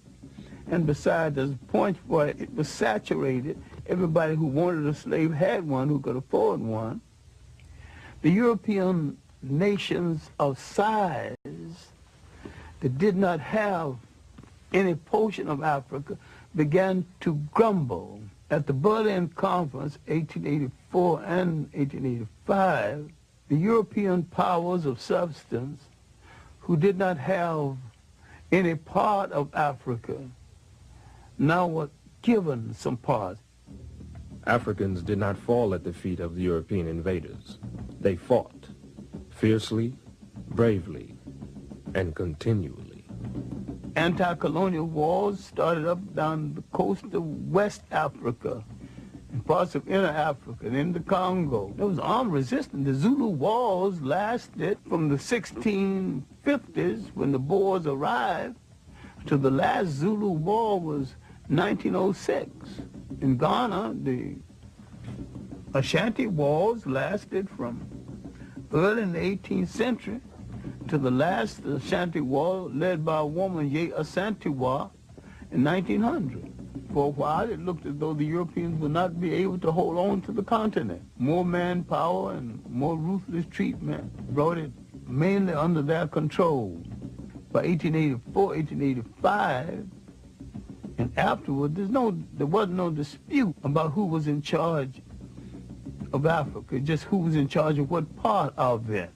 and besides, there's a point where it was saturated. Everybody who wanted a slave had one, who could afford one. The European nations of size that did not have any portion of Africa began to grumble. At the Berlin Conference, 1884 and 1885, the European powers of substance who did not have any part of Africa now were given some parts. Africans did not fall at the feet of the European invaders. They fought fiercely, bravely, and continually. Anti-colonial wars started up down the coast of West Africa and parts of Inner Africa and in the Congo. There was armed resistance. The Zulu wars lasted from the 1650s when the Boers arrived to the last Zulu war was 1906. In Ghana, the Ashanti wars lasted from early in the 18th century to the last Ashanti war led by a woman, Ye Asantewa, in 1900. For a while, it looked as though the Europeans would not be able to hold on to the continent. More manpower and more ruthless treatment brought it mainly under their control. By 1884, 1885, and afterward, there was no dispute about who was in charge of Africa, just who was in charge of what part of it.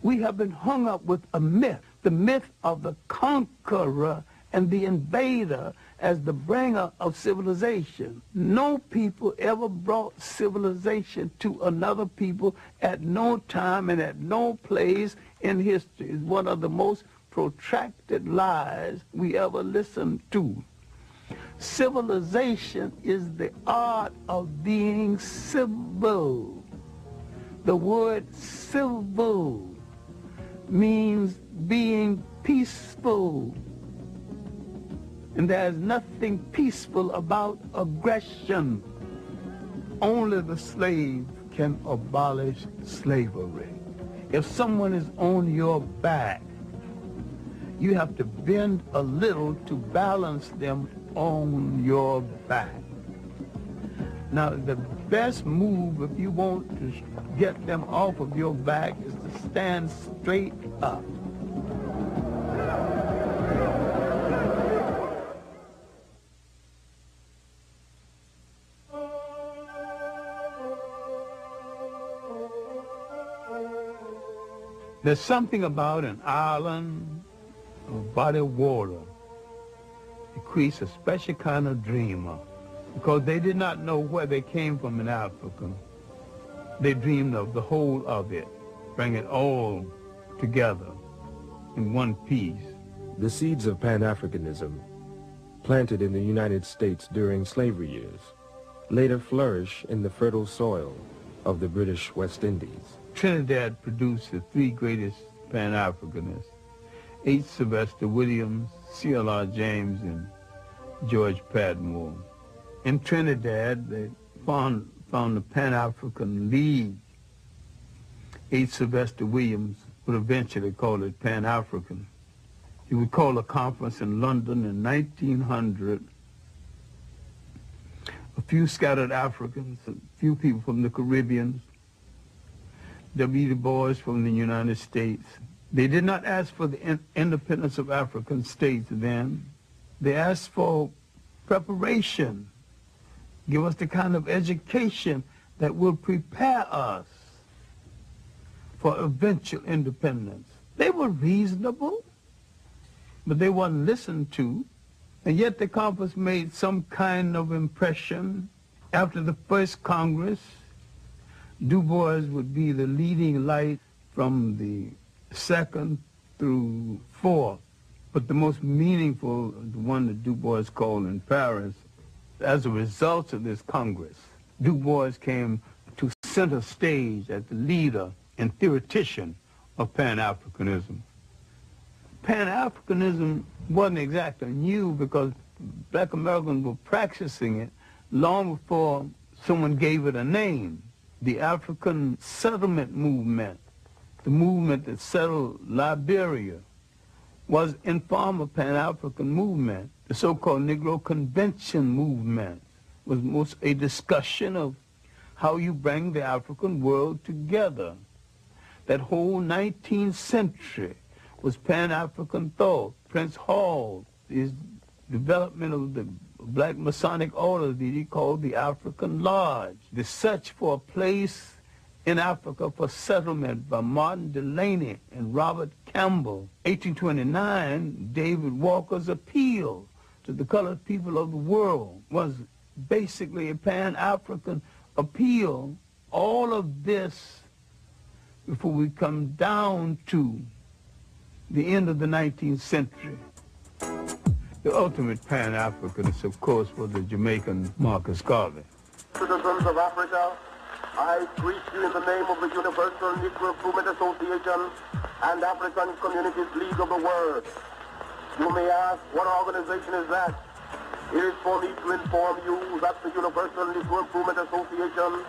We have been hung up with a myth, the myth of the conqueror and the invader as the bringer of civilization. No people ever brought civilization to another people at no time and at no place in history. It's one of the most protracted lies we ever listened to. Civilization is the art of being civil. The word civil means being peaceful. And there's nothing peaceful about aggression. Only the slave can abolish slavery. If someone is on your back, you have to bend a little to balance them on your back. Now, the best move if you want to get them off of your back is to stand straight up. There's something about an island, a body of water, It creates a special kind of dreamer because they did not know where they came from in Africa. They dreamed of the whole of it, bring it all together in one piece. The seeds of Pan-Africanism, planted in the United States during slavery years, later flourish in the fertile soil of the British West Indies. Trinidad produced the three greatest Pan-Africanists, H. Sylvester Williams, C.L.R. James, and George Padmore. In Trinidad, they found the Pan-African League. H. Sylvester Williams would eventually call it Pan-African. He would call a conference in London in 1900. A few scattered Africans, a few people from the Caribbean, W. Du Bois from the United States. They did not ask for the independence of African states then. They asked for preparation. Give us the kind of education that will prepare us for eventual independence. They were reasonable, but they weren't listened to. And yet the conference made some kind of impression. After the first Congress, Du Bois would be the leading light from the second through fourth. But the most meaningful, the one that Du Bois called in Paris, as a result of this Congress, Du Bois came to center stage as the leader and theoretician of Pan-Africanism. Pan-Africanism wasn't exactly new because black Americans were practicing it long before someone gave it a name. The African settlement movement, the movement that settled Liberia, was in form of Pan-African movement. The so-called Negro Convention movement was most a discussion of how you bring the African world together. That whole 19th century was Pan-African thought. Prince Hall, his development of the black Masonic order that he called the African Lodge. The search for a place in Africa for settlement by Martin Delany and Robert Campbell. 1829, David Walker's appeal to the colored people of the world was basically a Pan-African appeal. All of this, before we come down to the end of the 19th century. The ultimate Pan-Africanist, of course, was the Jamaican Marcus Garvey. Citizens of Africa, I greet you in the name of the Universal Negro Improvement Association and African Communities League of the World. You may ask, what organization is that? It is for me to inform you that the Universal Negro Improvement Association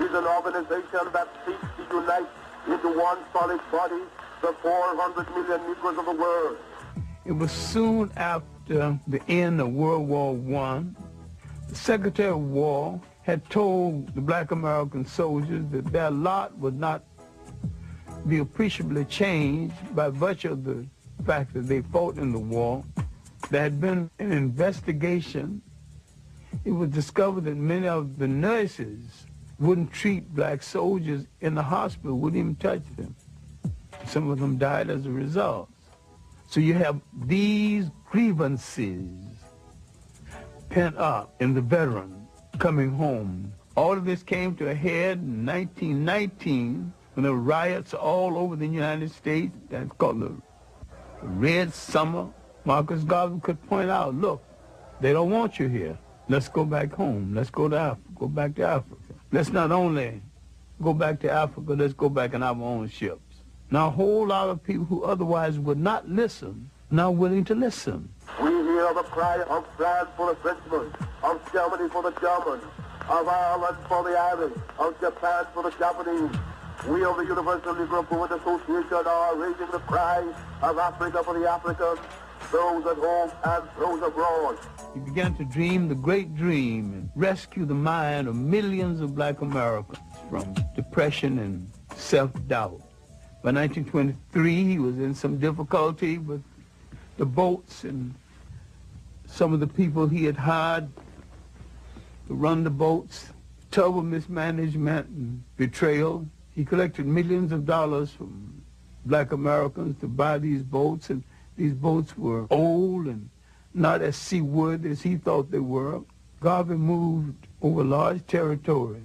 is an organization that seeks to unite into one solid body the 400 million Negroes of the world. It was soon after the end of World War I. The Secretary of War had told the black American soldiers that their lot would not be appreciably changed by virtue of the fact that they fought in the war. There had been an investigation. It was discovered that many of the nurses wouldn't treat black soldiers in the hospital, wouldn't even touch them. Some of them died as a result. So you have these grievances pent up in the veteran coming home. All of this came to a head in 1919 when there were riots all over the United States. That's called the Red Summer. Marcus Garvey could point out, look, they don't want you here. Let's go back home. Let's go to Africa. Go back to Africa. Let's not only go back to Africa, let's go back in our own ships. Now, a whole lot of people who otherwise would not listen, now willing to listen. We hear the cry of France for the Frenchmen, of Germany for the Germans, of Ireland for the Irish, of Japan for the Japanese. We of the Universal Negro Improvement Association are raising the cry of Africa for the Africans, those at home and those abroad. He began to dream the great dream and rescue the mind of millions of black Americans from depression and self-doubt. By 1923, he was in some difficulty with the boats and some of the people he had hired to run the boats. Terrible mismanagement and betrayal. He collected millions of dollars from black Americans to buy these boats, and these boats were old and not as seaworthy as he thought they were. Garvey moved over large territory,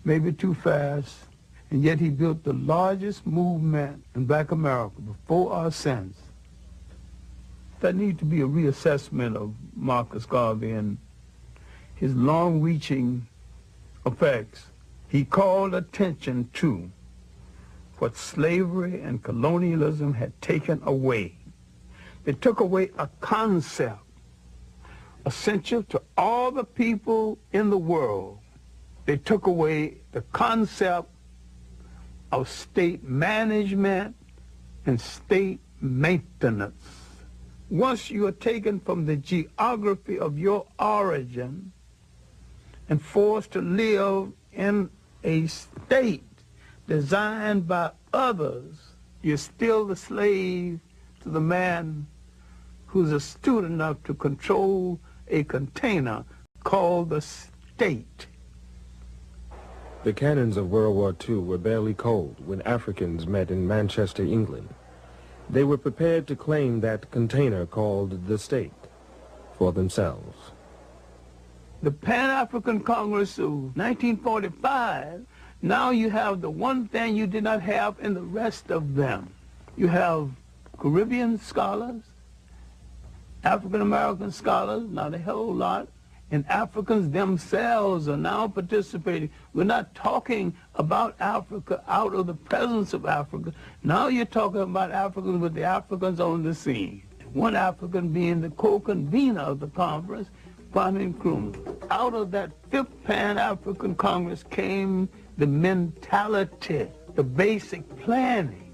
maybe too fast, and yet he built the largest movement in Black America before or since. There needs to be a reassessment of Marcus Garvey and his long-reaching effects. He called attention to what slavery and colonialism had taken away. They took away a concept essential to all the people in the world. They took away the concept of state management and state maintenance. Once you are taken from the geography of your origin and forced to live in a state designed by others, you're still the slave to the man who's astute enough to control a container called the state. The cannons of World War II were barely cold when Africans met in Manchester, England. They were prepared to claim that container called the state for themselves. The Pan-African Congress of 1945, now you have the one thing you did not have in the rest of them. You have Caribbean scholars, African-American scholars, not a whole lot, and Africans themselves are now participating. We're not talking about Africa out of the presence of Africa. Now you're talking about Africans with the Africans on the scene. One African being the co-convener of the conference, Kwame Nkrumah. Out of that fifth Pan-African Congress came the mentality, the basic planning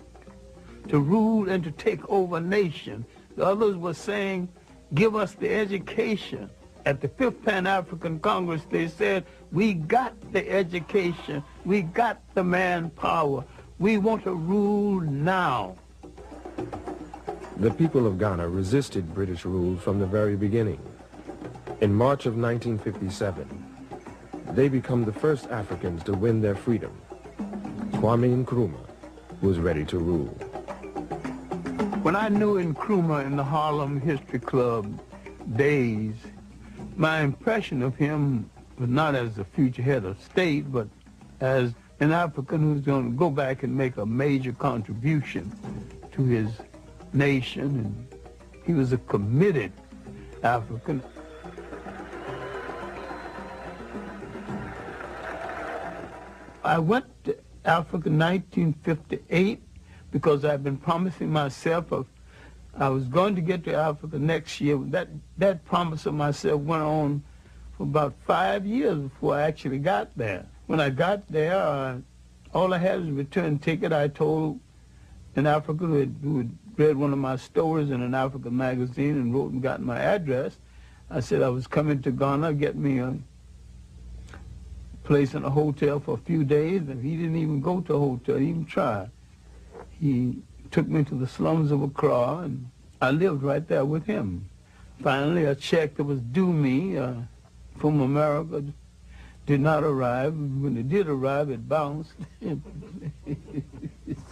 to rule and to take over a nation. The others were saying, give us the education. At the fifth Pan-African Congress, they said, we got the education, we got the manpower, we want to rule now. The people of Ghana resisted British rule from the very beginning. In March of 1957, they become the first Africans to win their freedom. Kwame Nkrumah was ready to rule. When I knew Nkrumah in the Harlem History Club days, my impression of him was not as a future head of state, but as an African who's going to go back and make a major contribution to his nation. And he was a committed African. I went to Africa in 1958 because I've been promising myself I was going to get to Africa next year. That promise of myself went on for about 5 years before I actually got there. When I got there, all I had was a return ticket. I told an African who had read one of my stories in an African magazine and wrote and got my address. I said I was coming to Ghana, get me a place in a hotel for a few days, and he didn't even go to a hotel, he even tried. He took me to the slums of Accra, and I lived right there with him. Finally, a check that was due me from America did not arrive. When it did arrive, it bounced.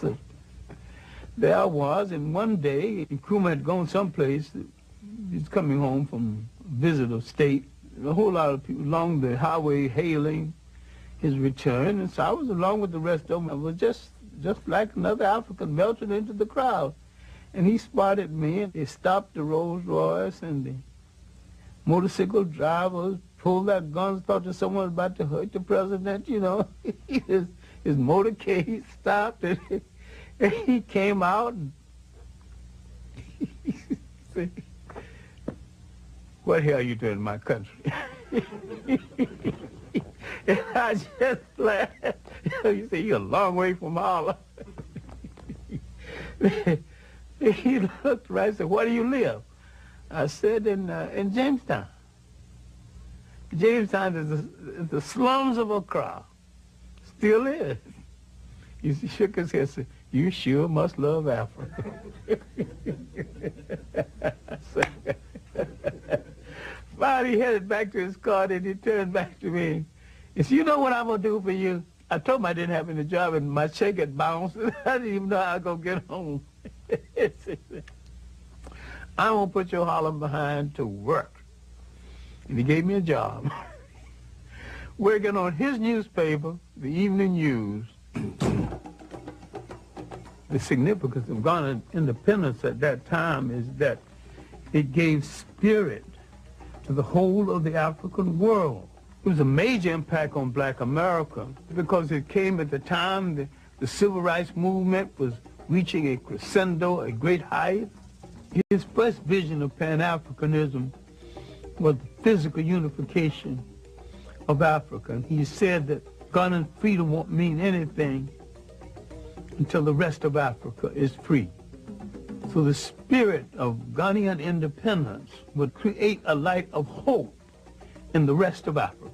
So there I was, and one day, Nkrumah had gone someplace. He's coming home from a visit of state. A whole lot of people along the highway hailing his return, and so I was along with the rest of them. I was just like another African melted into the crowd. And he spotted me, and they stopped the Rolls Royce, and the motorcycle drivers pulled out guns, thought that someone was about to hurt the president, you know. his motorcade stopped, and he came out, and he said, what the hell are you doing in my country? And I just laughed. You say, you're a long way from Harlem. He looked right and said, where do you live? I said, in Jamestown. Jamestown is the slums of Accra. Still is. He shook his head and said, you sure must love Africa. Finally, he headed back to his car, and he turned back to me. He said, you know what I'm going to do for you? I told him I didn't have any job, and my check had bounced. I didn't even know how I was going to get home. I'm going to put your Harlem behind to work. And he gave me a job. Working on his newspaper, the Evening News. The significance of Ghana's independence at that time is that it gave spirit to the whole of the African world. It was a major impact on black America because it came at the time the civil rights movement was reaching a crescendo, a great height. His first vision of Pan-Africanism was the physical unification of Africa. And he said that Ghanaian freedom won't mean anything until the rest of Africa is free. So the spirit of Ghanaian independence would create a light of hope in the rest of Africa.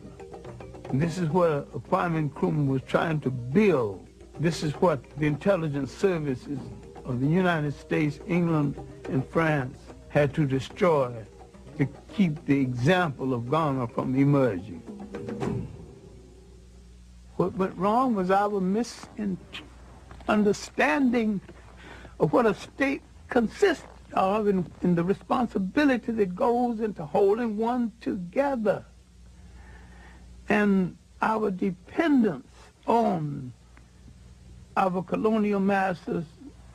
And this is what Kwame Nkrumah was trying to build. This is what the intelligence services of the United States, England, and France had to destroy to keep the example of Ghana from emerging. What went wrong was our misunderstanding of what a state consists of and the responsibility that goes into holding one together. And our dependence on our colonial masters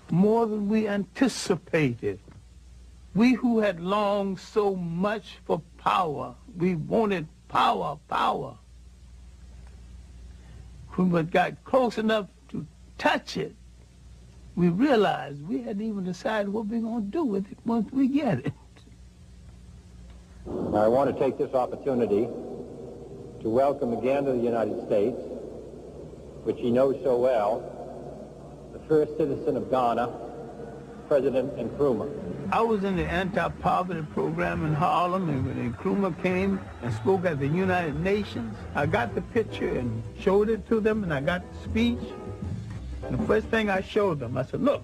more than we anticipated. We who had longed so much for power, we wanted power. When we got close enough to touch it, we realized we hadn't even decided what we're going to do with it once we get it. I want to take this opportunity to welcome again to the United States, which he knows so well, the first citizen of Ghana, President Nkrumah. I was in the anti-poverty program in Harlem, and when Nkrumah came and spoke at the United Nations, I got the picture and showed it to them, and I got the speech. And the first thing I showed them, I said, look,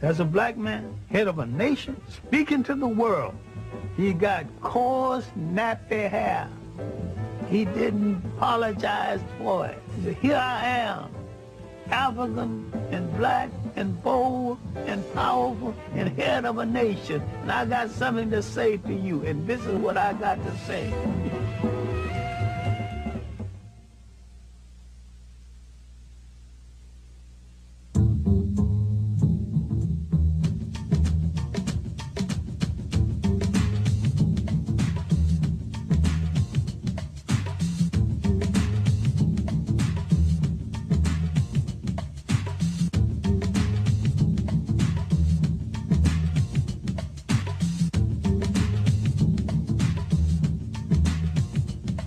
there's a black man, head of a nation, speaking to the world. He got coarse, nappy hair. He didn't apologize for it. He said, here I am, African and black and bold and powerful and head of a nation. And I got something to say to you, and this is what I got to say.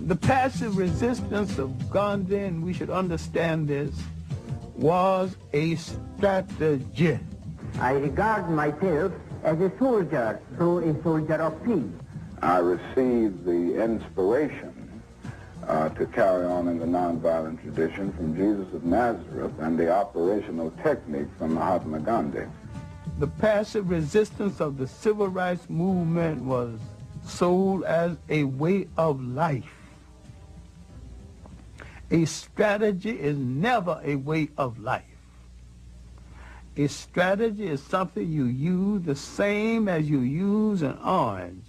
The passive resistance of Gandhi, and we should understand this, was a strategy. I regard myself as a soldier, though a soldier of peace. I received the inspiration to carry on in the nonviolent tradition from Jesus of Nazareth and the operational technique from Mahatma Gandhi. The passive resistance of the civil rights movement was sold as a way of life. A strategy is never a way of life. A strategy is something you use the same as you use an orange.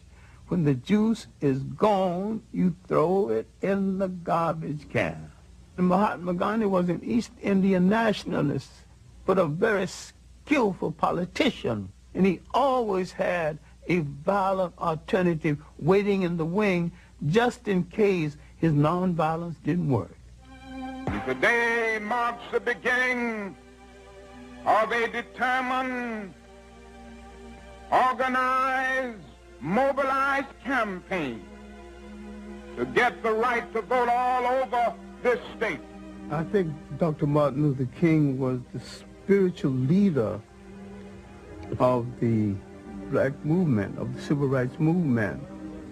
When the juice is gone, you throw it in the garbage can. And Mahatma Gandhi was an East Indian nationalist, but a very skillful politician. And he always had a violent alternative waiting in the wing just in case his nonviolence didn't work. Today marks the beginning of a determined, organized, mobilized campaign to get the right to vote all over this state. I think Dr. Martin Luther King was the spiritual leader of the black movement, of the civil rights movement,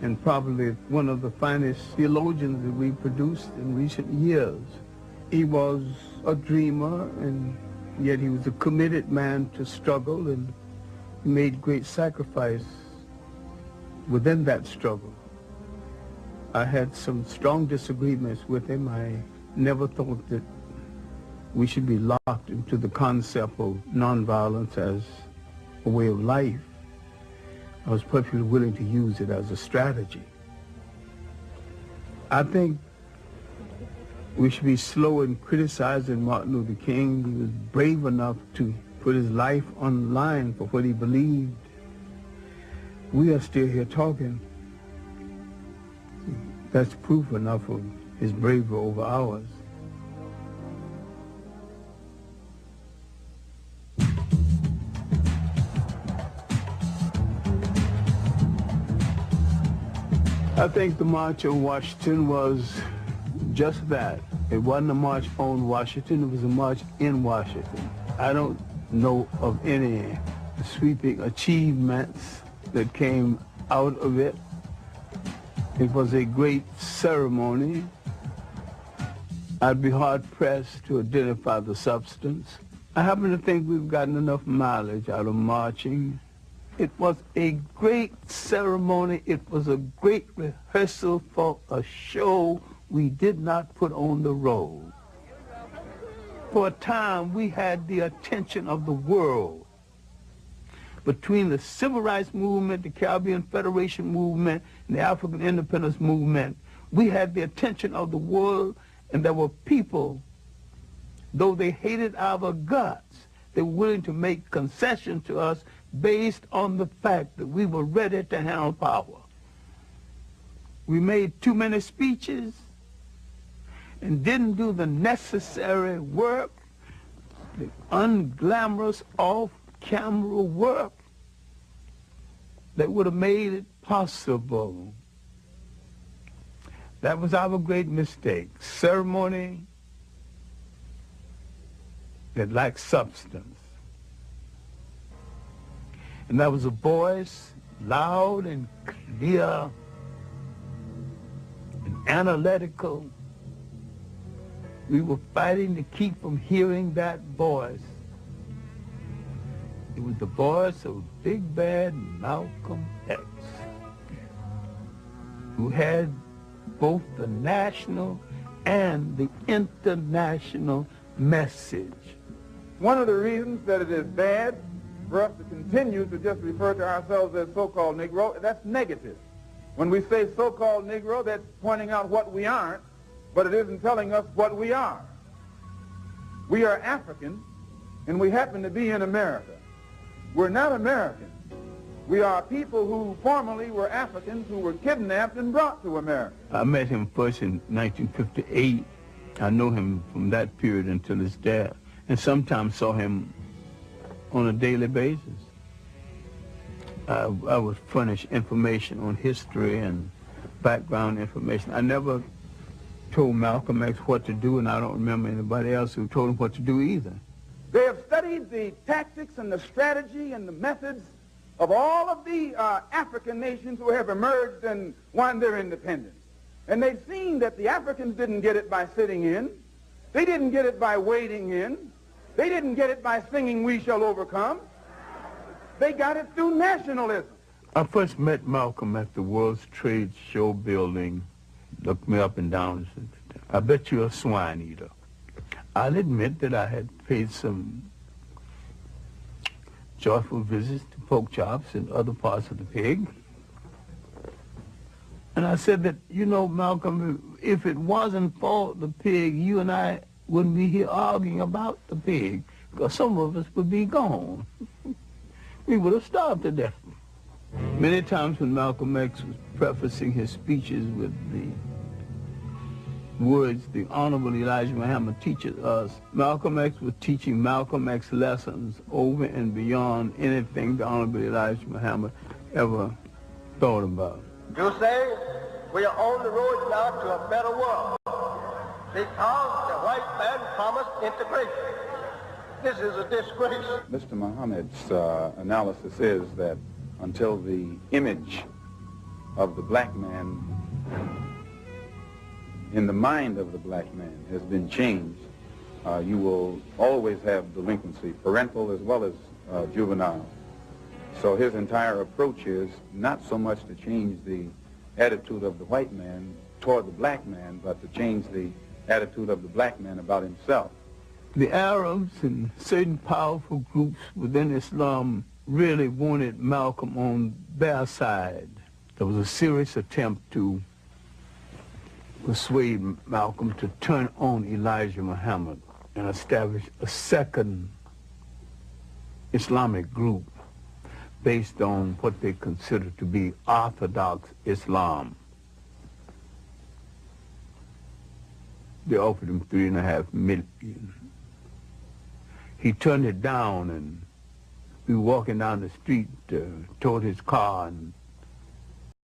and probably one of the finest theologians that we produced in recent years. He was a dreamer, and yet he was a committed man to struggle, and he made great sacrifice within that struggle. I had some strong disagreements with him. I never thought that we should be locked into the concept of nonviolence as a way of life. I was perfectly willing to use it as a strategy. I think we should be slow in criticizing Martin Luther King. He was brave enough to put his life on the line for what he believed. We are still here talking. That's proof enough of his bravery over ours. I think the March on Washington was just that. It wasn't a march on Washington, it was a march in Washington. I don't know of any sweeping achievements that came out of it. It was a great ceremony. I'd be hard-pressed to identify the substance. I happen to think we've gotten enough mileage out of marching. It was a great ceremony. It was a great rehearsal for a show we did not put on the road. For a time, we had the attention of the world. Between the Civil Rights Movement, the Caribbean Federation Movement, and the African Independence Movement, we had the attention of the world, and there were people, though they hated our guts, they were willing to make concessions to us based on the fact that we were ready to handle power. We made too many speeches and didn't do the necessary work, the unglamorous off-camera work that would have made it possible. That was our great mistake. Ceremony that lacked substance. And that was a voice, loud and clear and analytical. We were fighting to keep from hearing that voice. It was the voice of Big Bad Malcolm X, who had both the national and the international message. One of the reasons that it is bad for us to continue to just refer to ourselves as so-called Negro, that's negative. When we say so-called Negro, that's pointing out what we aren't, but it isn't telling us what we are. We are African, and we happen to be in America. We're not Americans. We are people who formerly were Africans who were kidnapped and brought to America. I met him first in 1958. I know him from that period until his death, and sometimes saw him on a daily basis. I would furnish information on history and background information. I never told Malcolm X what to do, and I don't remember anybody else who told him what to do either. They have studied the tactics and the strategy and the methods of all of the African nations who have emerged and won their independence. And they've seen that the Africans didn't get it by sitting in. They didn't get it by waiting in. They didn't get it by singing "We Shall Overcome." They got it through nationalism. I first met Malcolm at the World Trade Show building. Looked me up and down and said, "I bet you're a swine eater." I'll admit that I had paid some joyful visits to pork chops and other parts of the pig. And I said that, you know, Malcolm, if it wasn't for the pig, you and I wouldn't be here arguing about the pig, because some of us would be gone. We would have starved to death. Many times when Malcolm X was prefacing his speeches with the words, "The Honorable Elijah Muhammad teaches us," Malcolm X was teaching Malcolm X lessons over and beyond anything the Honorable Elijah Muhammad ever thought about. You say we are on the road now to a better world because the white man promised integration. This is a disgrace. Mr. Muhammad's analysis is that until the image of the black man in the mind of the black man has been changed, you will always have delinquency, parental as well as juvenile. So his entire approach is not so much to change the attitude of the white man toward the black man, but to change the attitude of the black man about himself. The Arabs and certain powerful groups within Islam really wanted Malcolm on Bearside, there was a serious attempt to persuade Malcolm to turn on Elijah Muhammad and establish a second Islamic group based on what they considered to be Orthodox Islam. They offered him $3.5 million. He turned it down, and we were walking down the street toward his car, and